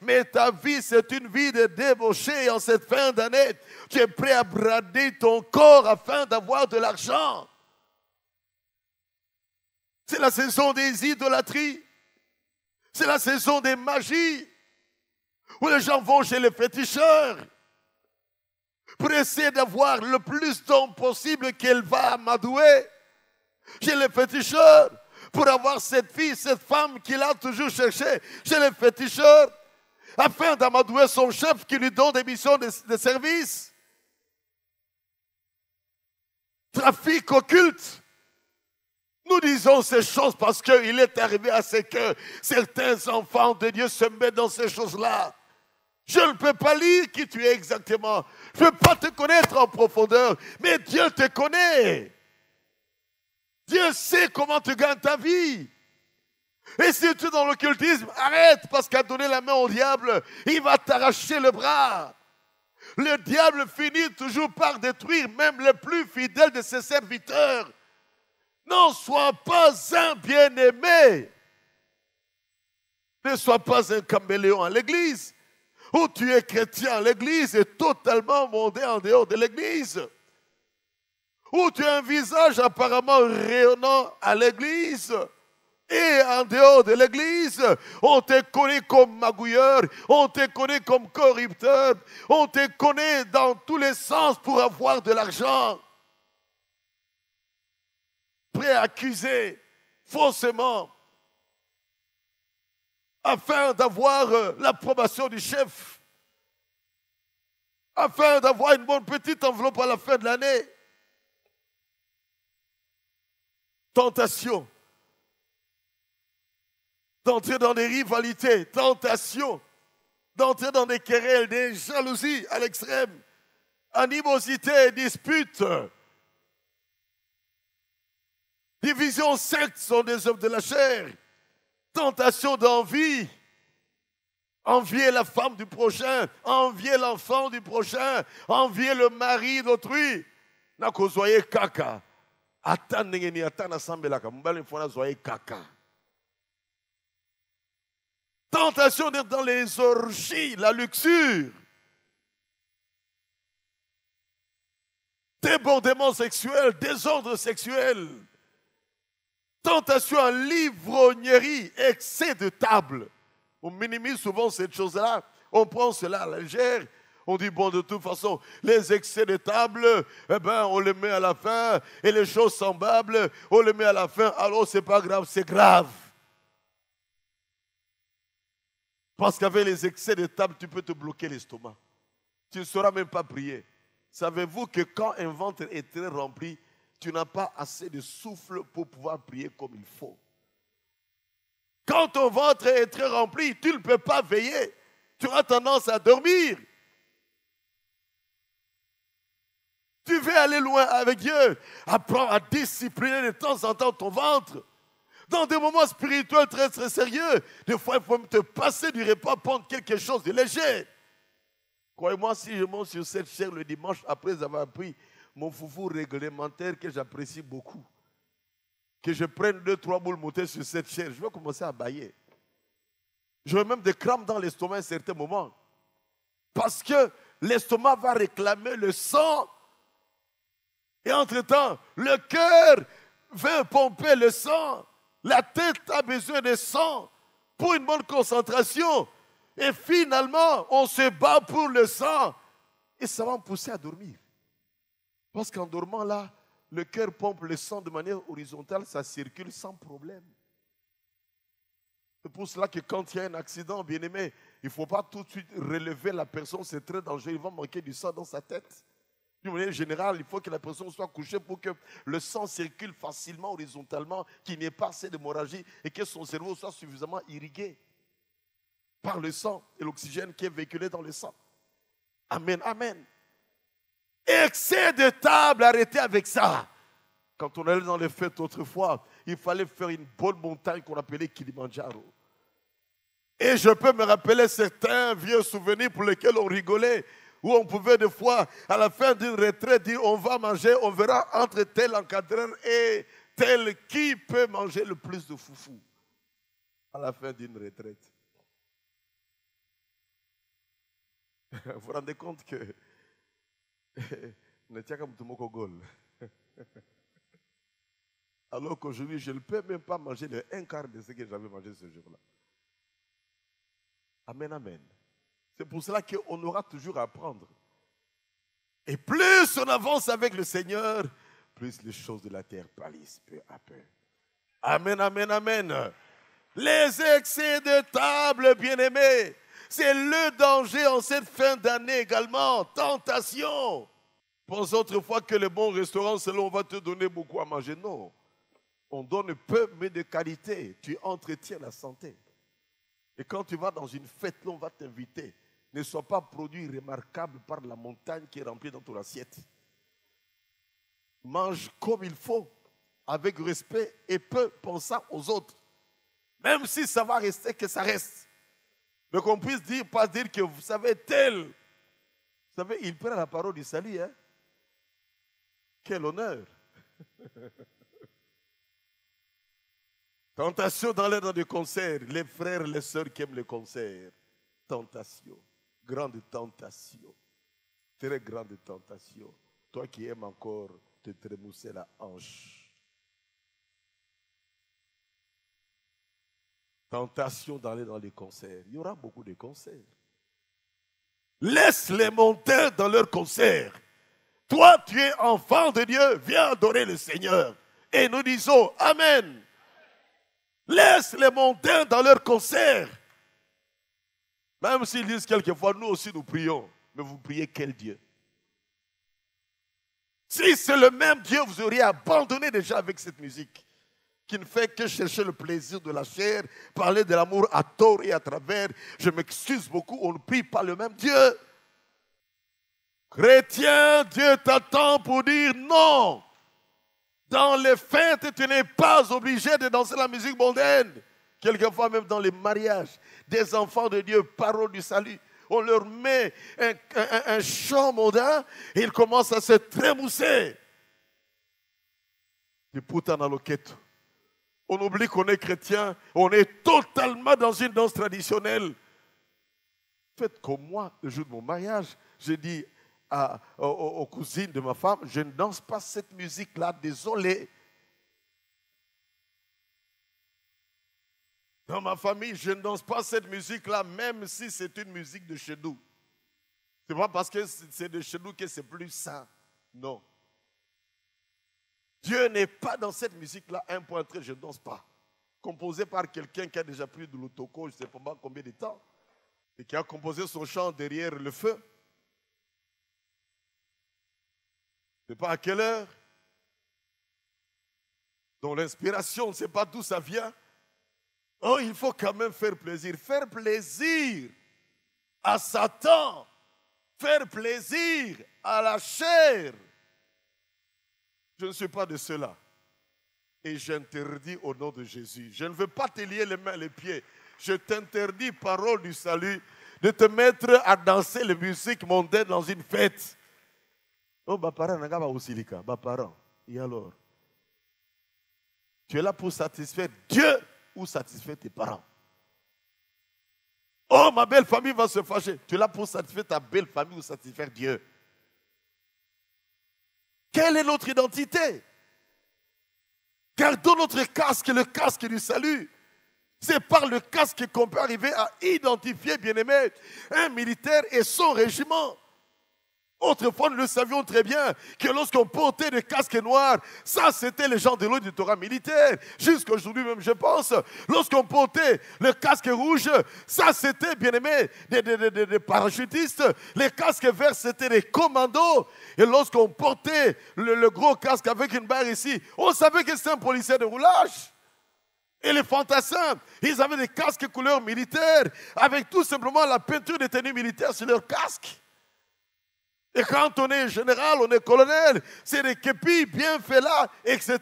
mais ta vie c'est une vie de débauché. En cette fin d'année, tu es prêt à brader ton corps afin d'avoir de l'argent. C'est la saison des idolâtries. C'est la saison des magies, où les gens vont chez les féticheurs pour essayer d'avoir le plus d'hommes possible qu'elle va amadouer chez les féticheurs, pour avoir cette fille, cette femme qu'il a toujours cherchée chez les féticheurs, afin d'amadouer son chef qui lui donne des missions de service. Trafic occulte. Nous disons ces choses parce qu'il est arrivé à ce que certains enfants de Dieu se mettent dans ces choses-là. Je ne peux pas lire qui tu es exactement. Je ne peux pas te connaître en profondeur, mais Dieu te connaît. Dieu sait comment tu gagnes ta vie. Et si tu es dans l'occultisme, arrête, parce qu'à donner la main au diable, il va t'arracher le bras. Le diable finit toujours par détruire même les plus fidèles de ses serviteurs. Ne sois pas un bien-aimé. Ne sois pas un caméléon à l'église. Où tu es chrétien à l'église et totalement mondé en dehors de l'église. Où tu as un visage apparemment rayonnant à l'église. Et en dehors de l'église, on te connaît comme magouilleur, on te connaît comme corrupteur, on te connaît dans tous les sens pour avoir de l'argent. Prêt à accuser faussement afin d'avoir l'approbation du chef, afin d'avoir une bonne petite enveloppe à la fin de l'année. Tentation d'entrer dans des rivalités, tentation d'entrer dans des querelles, des jalousies à l'extrême, animosité, disputes, division, sectes sont des œuvres de la chair. Tentation d'envie. Envier la femme du prochain, envier l'enfant du prochain, envier le mari d'autrui. Nako zoye kaka. Ata nengeni ata na sambelaka. Mbali fona zoye kaka. Tentation d'être dans les orgies, la luxure. Débordement sexuel, désordre sexuel. Tentation à l'ivrognerie, excès de table. On minimise souvent cette chose-là. On prend cela à la légère. On dit, bon, de toute façon, les excès de table, eh ben, on les met à la fin. Et les choses semblables, on les met à la fin. Alors, c'est pas grave, c'est grave. Parce qu'avec les excès de table, tu peux te bloquer l'estomac. Tu ne sauras même pas prier. Savez-vous que quand un ventre est très rempli, tu n'as pas assez de souffle pour pouvoir prier comme il faut. Quand ton ventre est très rempli, tu ne peux pas veiller. Tu auras tendance à dormir. Tu veux aller loin avec Dieu. Apprends à discipliner de temps en temps ton ventre. Dans des moments spirituels très, très sérieux, des fois, il faut te passer du repas, prendre quelque chose de léger. Croyez-moi, si je monte sur cette chaire le dimanche, après avoir pris mon foufou réglementaire que j'apprécie beaucoup, que je prenne 2-3 boules montées sur cette chaire, je vais commencer à bâiller. J'aurai même des crampes dans l'estomac à certains moments. Parce que l'estomac va réclamer le sang. Et entre-temps, le cœur veut pomper le sang. La tête a besoin de sang pour une bonne concentration. Et finalement, on se bat pour le sang. Et ça va me pousser à dormir. Parce qu'en dormant là, le cœur pompe le sang de manière horizontale, ça circule sans problème. C'est pour cela que quand il y a un accident, bien aimé, il ne faut pas tout de suite relever la personne, c'est très dangereux, il va manquer du sang dans sa tête. D'une manière générale, il faut que la personne soit couchée pour que le sang circule facilement, horizontalement, qu'il n'y ait pas assez d'hémorragie et que son cerveau soit suffisamment irrigué par le sang et l'oxygène qui est véhiculé dans le sang. Amen, amen. Excès de table, arrêtez avec ça. Quand on allait dans les fêtes autrefois, il fallait faire une bonne montagne qu'on appelait Kilimandjaro. Et je peux me rappeler certains vieux souvenirs pour lesquels on rigolait, où on pouvait des fois, à la fin d'une retraite, dire on va manger, on verra entre tel encadreur et tel qui peut manger le plus de foufou à la fin d'une retraite. Vous vous rendez compte que alors qu'aujourd'hui, je ne peux même pas manger le 1/4 de ce que j'avais mangé ce jour-là. Amen, amen. C'est pour cela qu'on aura toujours à apprendre. Et plus on avance avec le Seigneur, plus les choses de la terre pâlissent peu à peu. Amen, amen, amen. Les excès de table, bien-aimés, c'est le danger en cette fin d'année également. Tentation. Pense autrefois que le bon restaurant, c'est là où on va te donner beaucoup à manger. Non. On donne peu, mais de qualité. Tu entretiens la santé. Et quand tu vas dans une fête, là, on va t'inviter. Ne sois pas produit remarquable par la montagne qui est remplie dans ton assiette. Mange comme il faut, avec respect et peu pensant aux autres. Même si ça va rester, que ça reste. Mais qu'on puisse dire, pas dire que vous savez tel. Vous savez, il prend la parole du salut. Hein? Quel honneur. Tentation dans l'air des concerts. Les frères et les sœurs qui aiment les concerts. Tentation. Grande tentation. Très grande tentation. Toi qui aimes encore te trémousser la hanche. Tentation d'aller dans les concerts. Il y aura beaucoup de concerts. Laisse-les monter dans leurs concerts. Toi, tu es enfant de Dieu. Viens adorer le Seigneur. Et nous disons Amen. Laisse-les monter dans leurs concerts. Même s'ils disent quelquefois, nous aussi nous prions. Mais vous priez quel Dieu? Si c'est le même Dieu, vous auriez abandonné déjà avec cette musique qui ne fait que chercher le plaisir de la chair, parler de l'amour à tort et à travers. Je m'excuse beaucoup, on ne prie pas le même Dieu. Chrétien, Dieu t'attend pour dire non. Dans les fêtes, tu n'es pas obligé de danser la musique mondaine. Quelquefois même dans les mariages, des enfants de Dieu, parole du salut, on leur met un chant mondain et ils commencent à se trémousser. Et pourtant dans le quête, On oublie qu'on est chrétien. On est totalement dans une danse traditionnelle. Faites comme moi, le jour de mon mariage. J'ai dit aux cousines de ma femme, je ne danse pas cette musique-là, désolé. Dans ma famille, je ne danse pas cette musique-là, même si c'est une musique de chez nous. Ce n'est pas parce que c'est de chez nous que c'est plus sain. Non. Dieu n'est pas dans cette musique-là. 1.3, je ne danse pas. Composé par quelqu'un qui a déjà pris de l'autoko, je ne sais pas combien de temps, et qui a composé son chant derrière le feu. Je ne sais pas à quelle heure. Donc l'inspiration, on ne sait pas d'où ça vient. Oh, il faut quand même faire plaisir. Faire plaisir à Satan. Faire plaisir à la chair. Je ne suis pas de cela. Et j'interdis au nom de Jésus. Je ne veux pas te lier les mains et les pieds. Je t'interdis, parole du salut, de te mettre à danser les musiques mondaines dans une fête. Oh, ma parent, n'a pas aussi les cas. Ma parent. Et alors? Tu es là pour satisfaire Dieu ou satisfaire tes parents? Oh, ma belle famille va se fâcher. Tu es là pour satisfaire ta belle famille ou satisfaire Dieu? Quelle est notre identité? Gardons notre casque, le casque du salut. C'est par le casque qu'on peut arriver à identifier, bien-aimé, un militaire et son régiment. Autrefois, nous le savions très bien que lorsqu'on portait des casques noirs, ça c'était les gens de l'auditorat militaire. Jusqu'à aujourd'hui même, je pense, lorsqu'on portait le casque rouge, ça c'était, bien aimé, des parachutistes. Les casques verts, c'était des commandos. Et lorsqu'on portait le gros casque avec une barre ici, on savait que c'était un policier de roulage. Et les fantassins, ils avaient des casques couleur militaire, avec tout simplement la peinture des tenues militaires sur leur casque. Et quand on est général, on est colonel, c'est des képis bien faits là, etc.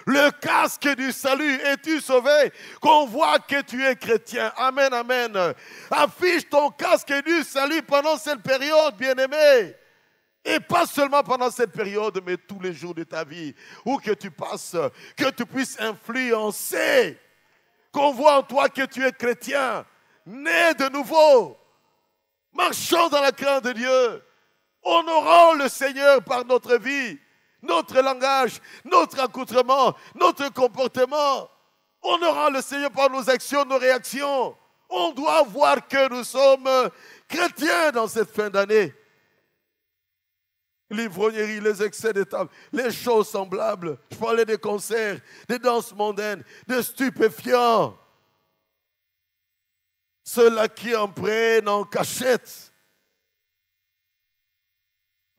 Le casque du salut, es-tu sauvé? Qu'on voit que tu es chrétien. Amen, amen. Affiche ton casque du salut pendant cette période, bien-aimé. Et pas seulement pendant cette période, mais tous les jours de ta vie. Où que tu passes, que tu puisses influencer. Qu'on voit en toi que tu es chrétien, né de nouveau. Marchons dans la crainte de Dieu. Honorons le Seigneur par notre vie, notre langage, notre accoutrement, notre comportement. Honorons le Seigneur par nos actions, nos réactions. On doit voir que nous sommes chrétiens dans cette fin d'année. L'ivrognerie, les excès de table, les choses semblables. Je parlais des concerts, des danses mondaines, des stupéfiants. Ceux-là qui en prennent en cachette.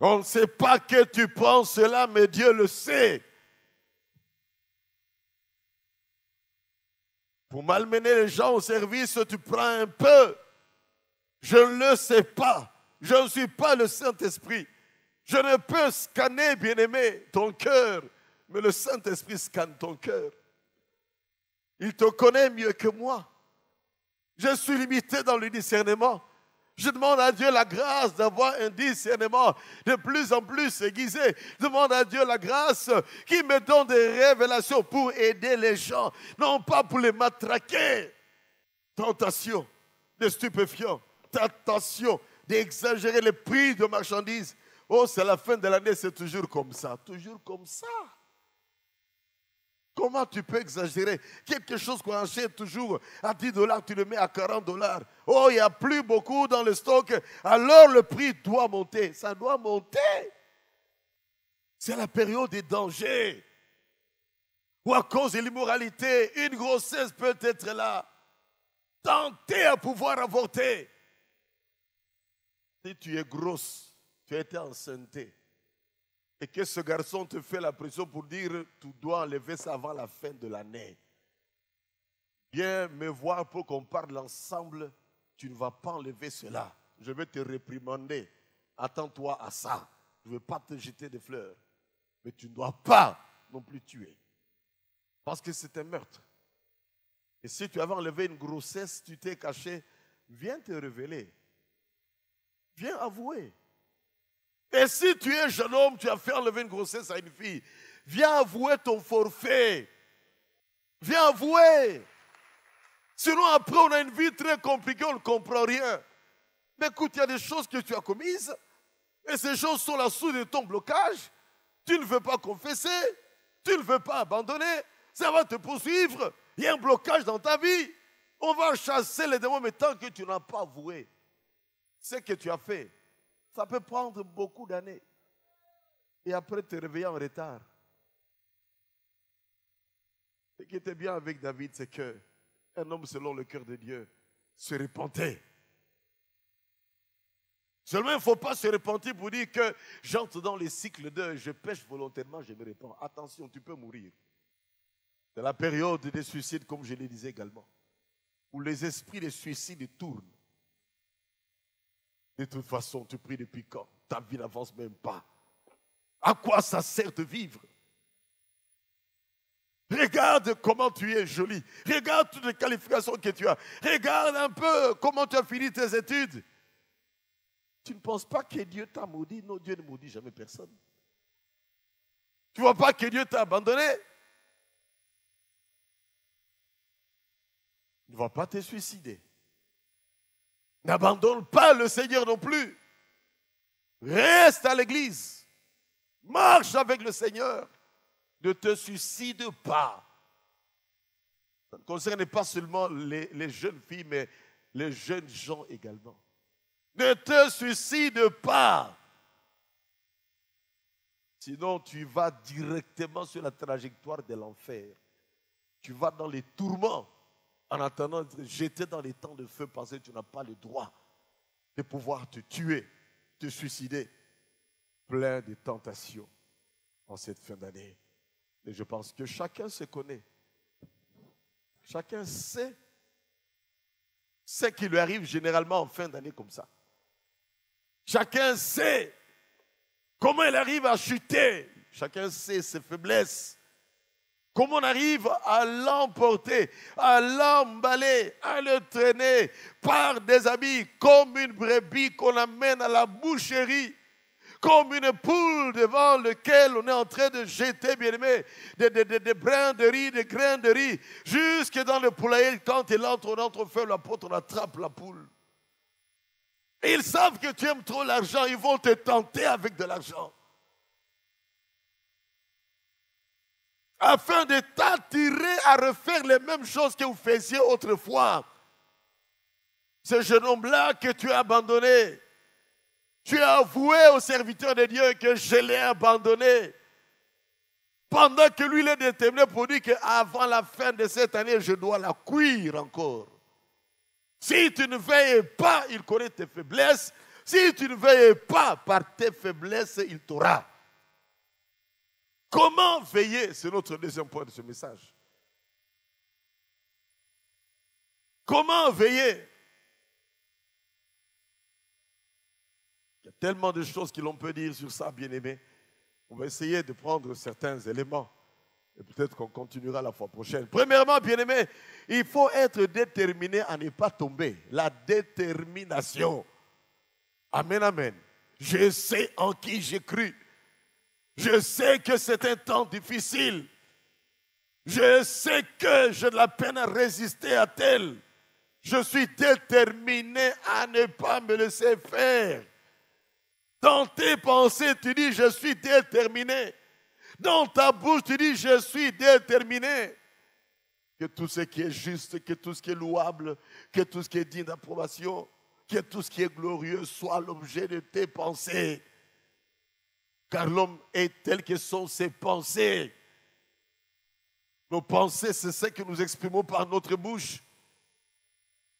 On ne sait pas que tu penses cela, mais Dieu le sait. Pour malmener les gens au service, tu prends un peu. Je ne le sais pas. Je ne suis pas le Saint-Esprit. Je ne peux scanner, bien-aimé, ton cœur, mais le Saint-Esprit scanne ton cœur. Il te connaît mieux que moi. Je suis limité dans le discernement. Je demande à Dieu la grâce d'avoir un discernement de plus en plus aiguisé. Je demande à Dieu la grâce qui me donne des révélations pour aider les gens, non pas pour les matraquer. Tentation de stupéfiants, tentation d'exagérer les prix de marchandises. Oh, c'est la fin de l'année, c'est toujours comme ça. Toujours comme ça. Comment tu peux exagérer? Quelque chose qu'on achète toujours à 10 $, tu le mets à 40 $. Oh, il n'y a plus beaucoup dans le stock. Alors le prix doit monter. Ça doit monter. C'est la période des dangers. Ou à cause de l'immoralité, une grossesse peut être là. Tenter à pouvoir avorter. Si tu es grosse, tu as été enceinte. Et que ce garçon te fait la pression pour dire tu dois enlever ça avant la fin de l'année. Viens me voir pour qu'on parle ensemble. Tu ne vas pas enlever cela. Je vais te réprimander. Attends-toi à ça. Je ne veux pas te jeter des fleurs. Mais tu ne dois pas non plus tuer. Parce que c'est un meurtre. Et si tu avais enlevé une grossesse, tu t'es caché, viens te révéler. Viens avouer. Et si tu es jeune homme, tu as fait enlever une grossesse à une fille, viens avouer ton forfait. Viens avouer. Sinon, après, on a une vie très compliquée, on ne comprend rien. Mais écoute, il y a des choses que tu as commises, et ces choses sont la source de ton blocage. Tu ne veux pas confesser, tu ne veux pas abandonner, ça va te poursuivre. Il y a un blocage dans ta vie. On va chasser les démons, mais tant que tu n'as pas avoué ce que tu as fait, ça peut prendre beaucoup d'années. Et après, te réveiller en retard. Ce qui était bien avec David, c'est qu'un homme selon le cœur de Dieu se repentait. Seulement, il ne faut pas se repentir pour dire que j'entre dans les cycles de je pêche volontairement, je me repens. Attention, tu peux mourir. C'est la période des suicides, comme je le disais également, où les esprits des suicides tournent. De toute façon, tu pries depuis quand? Ta vie n'avance même pas. À quoi ça sert de vivre? Regarde comment tu es joli. Regarde toutes les qualifications que tu as. Regarde un peu comment tu as fini tes études. Tu ne penses pas que Dieu t'a maudit? Non, Dieu ne maudit jamais personne. Tu ne vois pas que Dieu t'a abandonné? Ne va pas te suicider. N'abandonne pas le Seigneur non plus. Reste à l'église. Marche avec le Seigneur. Ne te suicide pas. Ça ne concerne pas seulement les jeunes filles, mais les jeunes gens également. Ne te suicide pas. Sinon, tu vas directement sur la trajectoire de l'enfer. Tu vas dans les tourments en attendant de te jeter dans les temps de feu parce que tu n'as pas le droit de pouvoir te tuer, te suicider. Plein de tentations en cette fin d'année. Et je pense que chacun se connaît. Chacun sait ce qui lui arrive généralement en fin d'année comme ça. Chacun sait comment il arrive à chuter. Chacun sait ses faiblesses. Comment on arrive à l'emporter, à l'emballer, à le traîner par des habits comme une brebis qu'on amène à la boucherie. Comme une poule devant laquelle on est en train de jeter, bien aimé, des brins de riz, des grains de riz, jusque dans le poulailler. Quand il entre, on entre au feu, l'apôtre, on attrape la poule. Et ils savent que tu aimes trop l'argent, ils vont te tenter avec de l'argent. Afin de t'attirer à refaire les mêmes choses que vous faisiez autrefois. Ce jeune homme-là que tu as abandonné, tu as avoué au serviteur de Dieu que je l'ai abandonné. Pendant que lui, il est déterminé pour dire qu'avant la fin de cette année, je dois la cuire encore. Si tu ne veilles pas, il connaît tes faiblesses. Si tu ne veilles pas par tes faiblesses, il t'aura. Comment veiller? C'est notre deuxième point de ce message. Comment veiller? Il y a tellement de choses que l'on peut dire sur ça, bien-aimé. On va essayer de prendre certains éléments. Et peut-être qu'on continuera la fois prochaine. Premièrement, bien-aimé, il faut être déterminé à ne pas tomber. La détermination. Amen, amen. Je sais en qui j'ai cru. Je sais que c'est un temps difficile. Je sais que j'ai de la peine à résister à tel. Je suis déterminé à ne pas me laisser faire. Dans tes pensées, tu dis, je suis déterminé. Dans ta bouche, tu dis, je suis déterminé. Que tout ce qui est juste, que tout ce qui est louable, que tout ce qui est digne d'approbation, que tout ce qui est glorieux soit l'objet de tes pensées. Car l'homme est tel que sont ses pensées. Nos pensées, c'est ce que nous exprimons par notre bouche.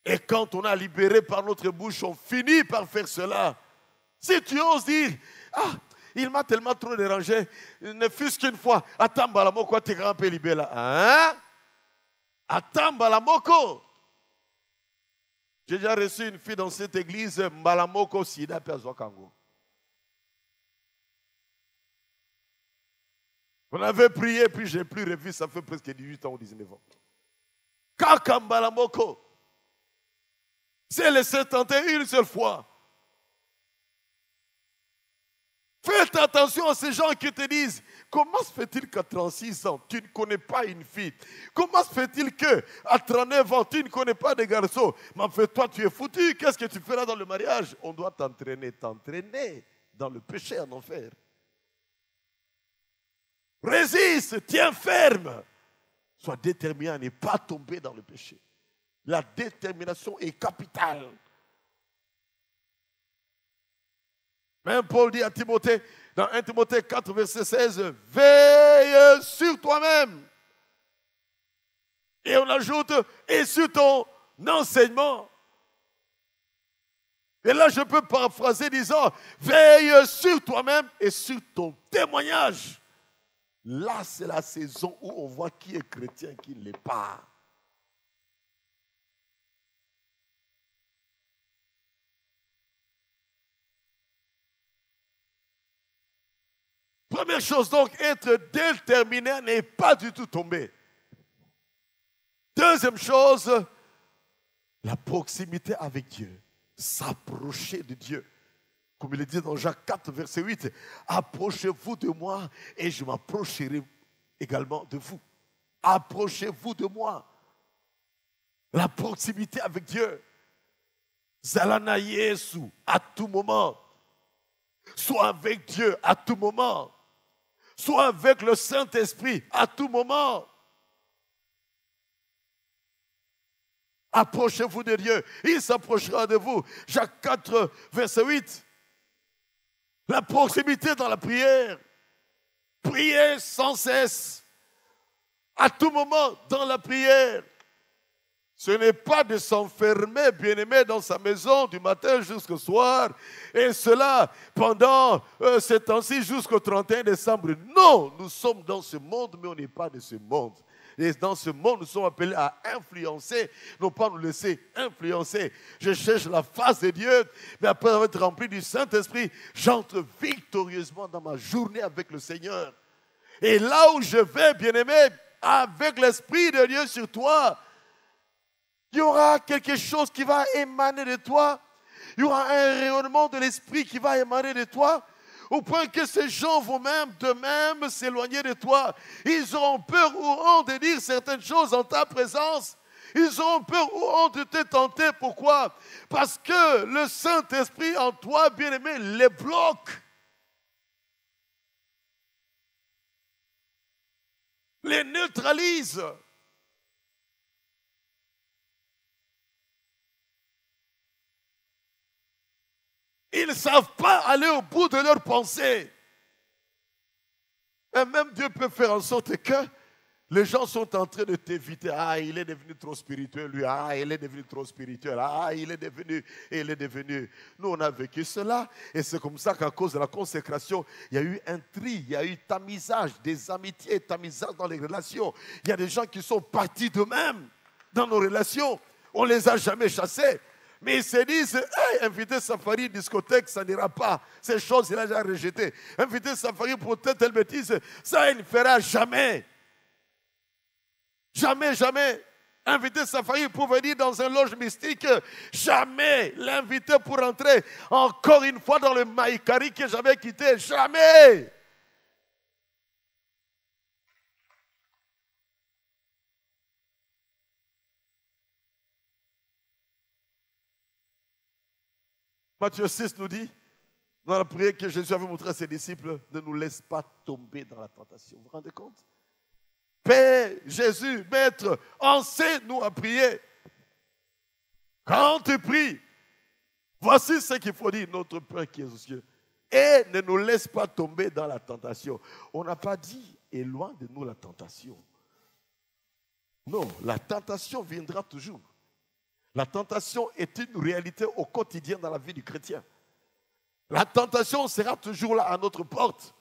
Et quand on a libéré par notre bouche, on finit par faire cela. Si tu oses dire, ah, il m'a tellement trop dérangé, ne fût-ce qu'une fois, attends, balamoko, t'es grand peu libéré là. Hein? Attends, balamoko. J'ai déjà reçu une fille dans cette église, Balamoko Sida Perzokango. On avait prié, puis je n'ai plus revu, ça fait presque 18 ans ou 19 ans. Kakambalamoko. C'est laissé tenter une seule fois. Faites attention à ces gens qui te disent, comment se fait-il qu'à 36 ans, tu ne connais pas une fille? Comment se fait-il qu'à 39 ans, tu ne connais pas de garçons? Mais en fait, toi, tu es foutu. Qu'est-ce que tu feras dans le mariage? On doit t'entraîner dans le péché en enfer. Résiste, tiens ferme. Sois déterminé à ne pas tomber dans le péché. La détermination est capitale. Même Paul dit à Timothée, dans 1 Timothée 4, verset 16, veille sur toi-même. Et on ajoute, et sur ton enseignement. Et là, je peux paraphraser disant, veille sur toi-même et sur ton témoignage. Là, c'est la saison où on voit qui est chrétien, qui ne l'est pas. Première chose donc, être déterminé à ne pas du tout tomber. Deuxième chose, la proximité avec Dieu. S'approcher de Dieu. Comme il est dit dans Jacques 4, verset 8, approchez-vous de moi et je m'approcherai également de vous. Approchez-vous de moi. La proximité avec Dieu. Zalana Yesu à tout moment. Sois avec Dieu à tout moment. Sois avec le Saint-Esprit à tout moment. Approchez-vous de Dieu. Il s'approchera de vous. Jacques 4, verset 8. La proximité dans la prière. Priez sans cesse. À tout moment dans la prière. Ce n'est pas de s'enfermer, bien-aimé, dans sa maison du matin jusqu'au soir. Et cela pendant ces temps-ci jusqu'au 31 décembre. Non, nous sommes dans ce monde, mais on n'est pas de ce monde. Et dans ce monde, nous sommes appelés à influencer, non pas nous laisser influencer. Je cherche la face de Dieu, mais après avoir été rempli du Saint-Esprit, j'entre victorieusement dans ma journée avec le Seigneur. Et là où je vais, bien-aimé, avec l'Esprit de Dieu sur toi, il y aura quelque chose qui va émaner de toi. Il y aura un rayonnement de l'Esprit qui va émaner de toi. Au point que ces gens vont même de même s'éloigner de toi. Ils auront peur ou honte de dire certaines choses en ta présence. Ils auront peur ou honte de te tenter. Pourquoi? Parce que le Saint-Esprit en toi, bien-aimé, les bloque. Les neutralise. Ils ne savent pas aller au bout de leurs pensées. Et même Dieu peut faire en sorte que les gens sont en train de t'éviter. Ah, il est devenu trop spirituel, lui. Ah, il est devenu trop spirituel. Ah, il est devenu. Nous, on a vécu cela. Et c'est comme ça qu'à cause de la consécration, il y a eu un tri, il y a eu tamisage, des amitiés, tamisage dans les relations. Il y a des gens qui sont partis d'eux-mêmes dans nos relations. On ne les a jamais chassés. Mais ils se disent, hey, inviter Safari discothèque, ça n'ira pas. Ces choses, il a déjà rejeté. Inviter Safari pour telle bêtise, ça, il ne fera jamais. Jamais, jamais. Inviter Safari pour venir dans un loge mystique, jamais. L'inviter pour entrer encore une fois dans le Maïkari que j'avais quitté, jamais. Matthieu 6 nous dit, dans la prière que Jésus avait montré à ses disciples, ne nous laisse pas tomber dans la tentation. Vous vous rendez compte? Père, Jésus, Maître, enseigne-nous à prier. Quand tu pries, voici ce qu'il faut dire, notre Père qui est aux cieux. Et ne nous laisse pas tomber dans la tentation. On n'a pas dit, éloigne de nous la tentation. Non, la tentation viendra toujours. La tentation est une réalité au quotidien dans la vie du chrétien. La tentation sera toujours là à notre porte.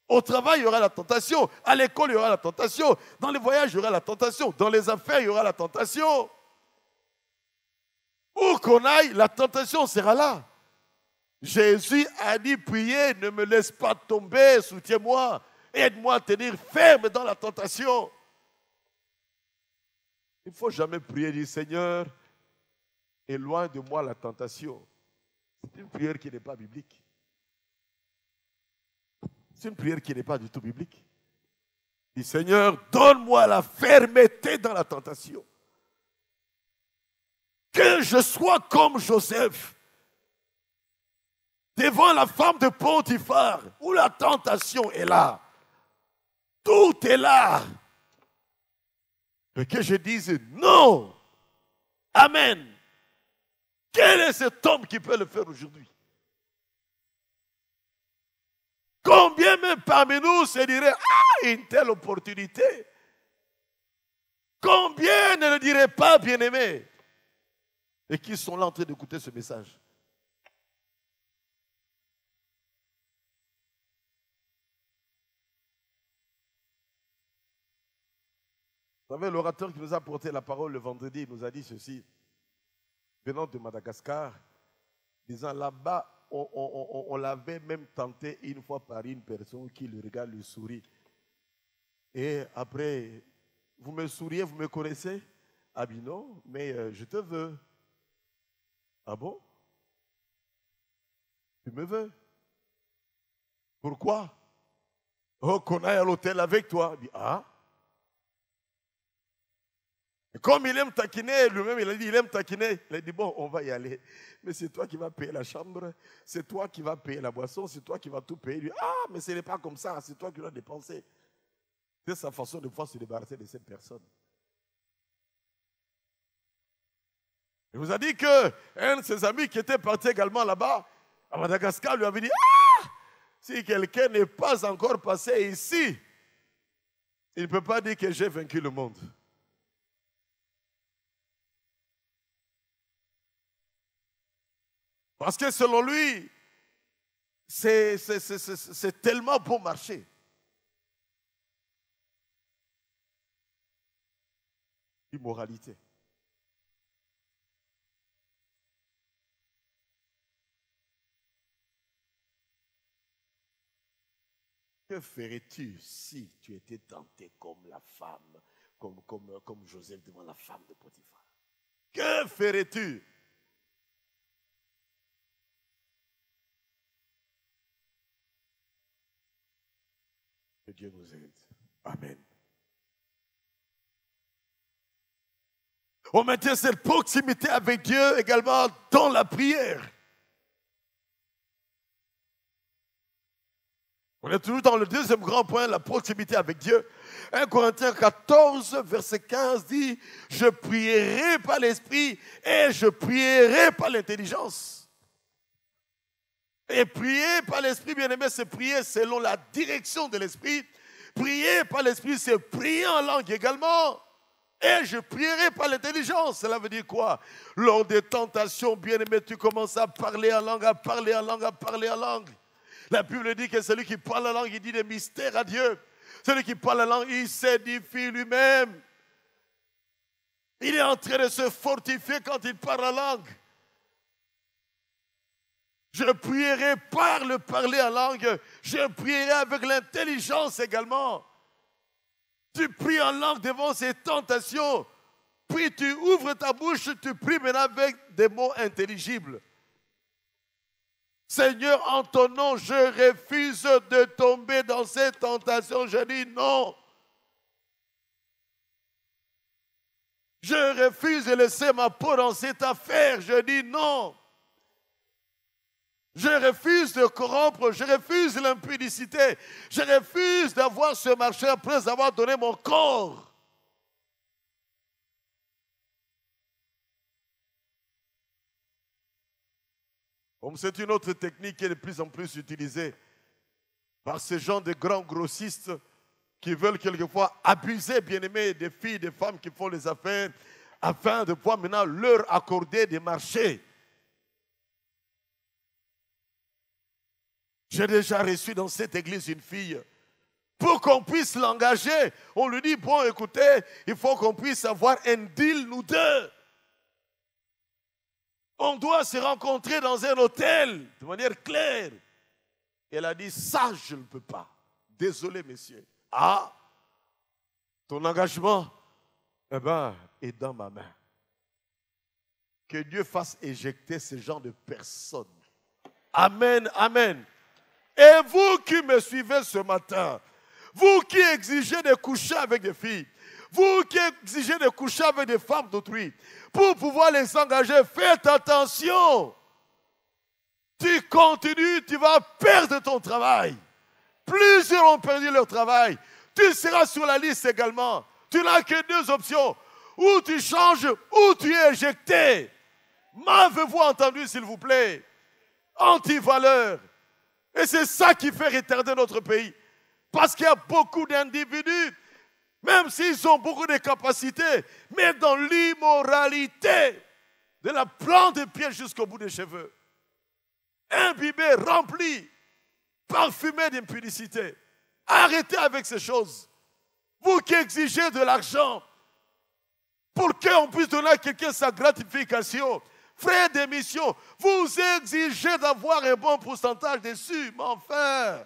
Au travail, il y aura la tentation. À l'école, il y aura la tentation. Dans les voyages, il y aura la tentation. Dans les affaires, il y aura la tentation. Où qu'on aille, la tentation sera là. Jésus a dit, priez, ne me laisse pas tomber, soutiens-moi. Aide-moi à tenir ferme dans la tentation. Il ne faut jamais prier, dire, Seigneur, éloigne de moi la tentation. C'est une prière qui n'est pas biblique. C'est une prière qui n'est pas du tout biblique. Il dit, Seigneur, donne-moi la fermeté dans la tentation. Que je sois comme Joseph, devant la femme de Potiphar, où la tentation est là. Tout est là. Mais que je dise non. Amen. Quel est cet homme qui peut le faire aujourd'hui? Combien même parmi nous se dirait, ah, une telle opportunité. Combien ne le diraient pas, bien-aimés? Et qui sont là en train d'écouter ce message? Vous savez, l'orateur qui nous a porté la parole le vendredi nous a dit ceci, venant de Madagascar, disant là-bas, on l'avait même tenté une fois par une personne qui le regarde, lui sourit. Et après, vous me souriez, vous me connaissez? Ah bien non, mais je te veux. Ah bon? Tu me veux? Pourquoi? Oh, qu'on aille à l'hôtel avec toi. Il dit, ah? Et comme il aime taquiner, lui-même, il a dit, il aime taquiner. Il a dit, bon, on va y aller. Mais c'est toi qui vas payer la chambre, c'est toi qui vas payer la boisson, c'est toi qui vas tout payer. Il dit, ah, mais ce n'est pas comme ça, c'est toi qui dois dépenser. C'est sa façon de pouvoir se débarrasser de cette personne. Il vous a dit qu'un de ses amis qui était parti également là-bas, à Madagascar, lui avait dit, ah, si quelqu'un n'est pas encore passé ici, il ne peut pas dire que j'ai vaincu le monde. Parce que selon lui, c'est tellement bon marché. Immoralité. Que ferais-tu si tu étais tenté comme la femme, comme Joseph devant la femme de Potiphar? Que ferais-tu? Que Dieu nous aide. Amen. On maintient cette proximité avec Dieu également dans la prière. On est toujours dans le deuxième grand point, la proximité avec Dieu. 1 Corinthiens 14, verset 15 dit, je prierai par l'esprit et je prierai par l'intelligence. Et prier par l'esprit, bien-aimé, c'est prier selon la direction de l'esprit. Prier par l'esprit, c'est prier en langue également. Et je prierai par l'intelligence. Cela veut dire quoi? Lors des tentations, bien-aimé, tu commences à parler en langue, à parler en langue, à parler en langue. La Bible dit que celui qui parle la langue, il dit des mystères à Dieu. Celui qui parle la langue, il s'édifie lui-même. Il est en train de se fortifier quand il parle la langue. Je prierai par le parler en langue. Je prierai avec l'intelligence également. Tu pries en langue devant ces tentations. Puis tu ouvres ta bouche, tu pries maintenant avec des mots intelligibles. Seigneur, en ton nom, je refuse de tomber dans cette tentation. Je dis non. Je refuse de laisser ma peau dans cette affaire. Je dis non. Je refuse de corrompre, je refuse l'impudicité, je refuse d'avoir ce marché après avoir donné mon corps. Comme c'est une autre technique qui est de plus en plus utilisée par ces gens de grands grossistes qui veulent quelquefois abuser, bien-aimés, des filles, des femmes qui font les affaires afin de pouvoir maintenant leur accorder des marchés. J'ai déjà reçu dans cette église une fille. Pour qu'on puisse l'engager, on lui dit, bon, écoutez, il faut qu'on puisse avoir un deal, nous deux. On doit se rencontrer dans un hôtel, de manière claire. Elle a dit, ça, je ne peux pas. Désolé, messieurs. Ah, ton engagement, eh bien, est dans ma main. Que Dieu fasse éjecter ce genre de personnes. Amen, amen. Et vous qui me suivez ce matin, vous qui exigez de coucher avec des filles, vous qui exigez de coucher avec des femmes d'autrui, pour pouvoir les engager, faites attention. Tu continues, tu vas perdre ton travail. Plusieurs ont perdu leur travail. Tu seras sur la liste également. Tu n'as que deux options. Ou tu changes, ou tu es éjecté. M'avez-vous entendu, s'il vous plaît? Anti-valeur. Et c'est ça qui fait retarder notre pays. Parce qu'il y a beaucoup d'individus, même s'ils ont beaucoup de capacités, mais dans l'immoralité, de la plante des pieds jusqu'au bout des cheveux. Imbibés, remplis, parfumés d'impudicité. Arrêtez avec ces choses. Vous qui exigez de l'argent pour qu'on puisse donner à quelqu'un sa gratification, frais d'émission, vous exigez d'avoir un bon pourcentage dessus, mais enfin,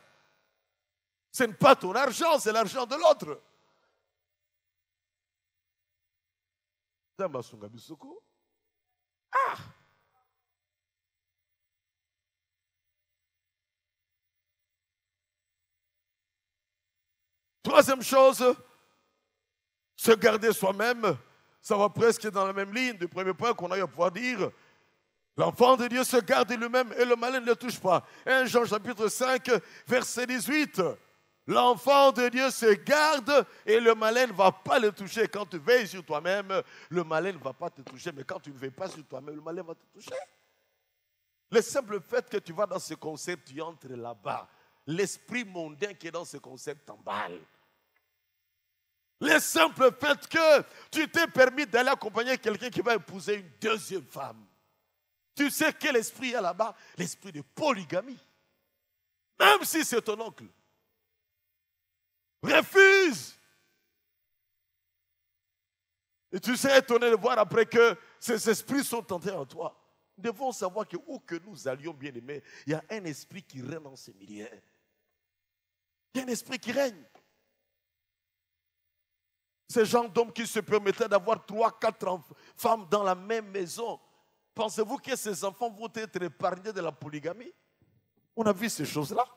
ce n'est pas ton argent, c'est l'argent de l'autre. Ah! Troisième chose, se garder soi-même, ça va presque dans la même ligne du premier point qu'on a eu à pouvoir dire. L'enfant de Dieu se garde lui-même et le malin ne le touche pas. 1 Jean chapitre 5, verset 18. L'enfant de Dieu se garde et le malin ne va pas le toucher. Quand tu veilles sur toi-même, le malin ne va pas te toucher. Mais quand tu ne veilles pas sur toi-même, le malin va te toucher. Le simple fait que tu vas dans ce concept, tu entres là-bas. L'esprit mondain qui est dans ce concept t'emballe. Le simple fait que tu t'es permis d'aller accompagner quelqu'un qui va épouser une deuxième femme. Tu sais quel esprit il y a là-bas? L'esprit de polygamie. Même si c'est ton oncle. Refuse. Et tu serais étonné de voir après que ces esprits sont entrés en toi. Nous devons savoir que où que nous allions, bien aimés, il y a un esprit qui règne dans ces milieux. Il y a un esprit qui règne. Ces gens d'hommes qui se permettaient d'avoir 3, 4 femmes dans la même maison. Pensez-vous que ces enfants vont être épargnés de la polygamie? On a vu ces choses-là.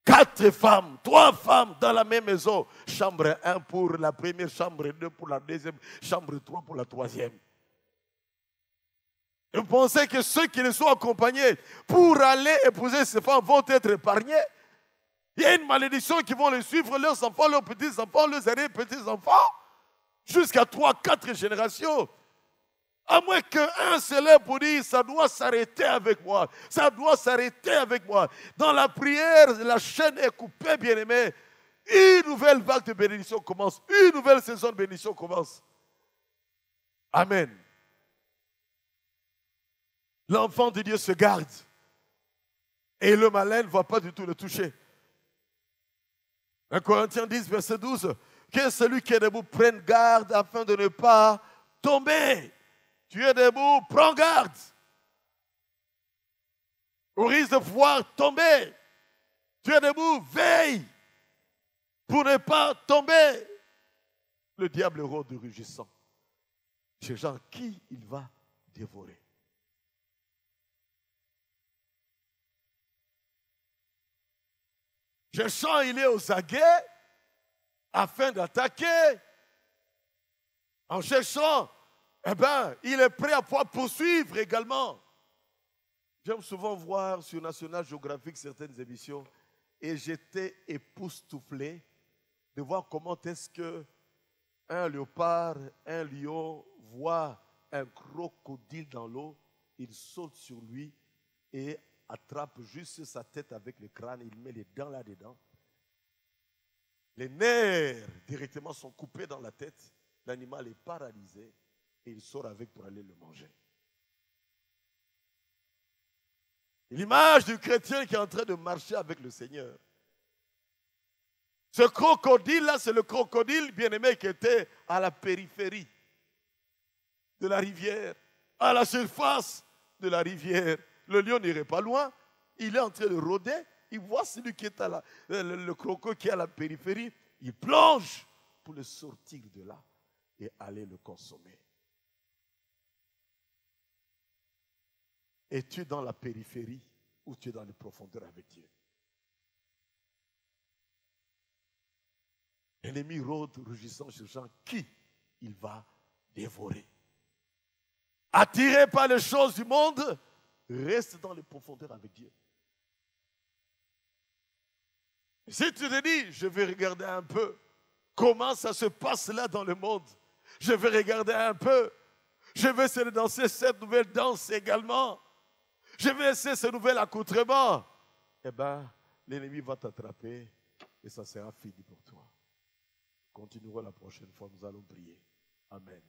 4 femmes, 3 femmes dans la même maison. Chambre 1 pour la première, chambre 2 pour la deuxième, chambre 3 pour la troisième. Et vous pensez que ceux qui les sont accompagnés pour aller épouser ces femmes vont être épargnés? Il y a une malédiction qui vont les suivre, leurs enfants, leurs petits-enfants, leurs arrière-petits-enfants, jusqu'à 3, 4 générations. À moins qu'un se lève pour dire, ça doit s'arrêter avec moi. Ça doit s'arrêter avec moi. Dans la prière, la chaîne est coupée, bien-aimé. Une nouvelle vague de bénédiction commence. Une nouvelle saison de bénédiction commence. Amen. L'enfant de Dieu se garde. Et le malin ne va pas du tout le toucher. 1 Corinthiens 10, verset 12. Que celui qui est debout prenne garde afin de ne pas tomber. Tu es debout, prends garde. Au risque de pouvoir tomber. Tu es debout, veille. Pour ne pas tomber. Le diable rôde rugissant. Ces gens, qui il va dévorer? Cherchant, il est aux aguets afin d'attaquer. En cherchant, eh bien, il est prêt à pouvoir poursuivre également. J'aime souvent voir sur National Geographic certaines émissions et j'étais époustouflé de voir comment est-ce qu'un léopard, un lion voit un crocodile dans l'eau, il saute sur lui et attrape juste sa tête avec le crâne, il met les dents là-dedans. Les nerfs directement sont coupés dans la tête, l'animal est paralysé et il sort avec pour aller le manger. L'image du chrétien qui est en train de marcher avec le Seigneur. Ce crocodile-là, c'est le crocodile bien-aimé qui était à la périphérie de la rivière, à la surface de la rivière. Le lion n'irait pas loin, il est en train de rôder, il voit celui qui est à le crocodile qui est à la périphérie, il plonge pour le sortir de là et aller le consommer. Es-tu dans la périphérie ou tu es dans les profondeurs avec Dieu. L'ennemi rôde, rugissant, cherchant qui il va dévorer. Attiré par les choses du monde, reste dans les profondeurs avec Dieu. Si tu te dis, je vais regarder un peu comment ça se passe là dans le monde, je vais regarder un peu, je vais essayer de danser cette nouvelle danse également, je vais essayer ce nouvel accoutrement, eh bien, l'ennemi va t'attraper et ça sera fini pour toi. Continuerons la prochaine fois, nous allons prier. Amen.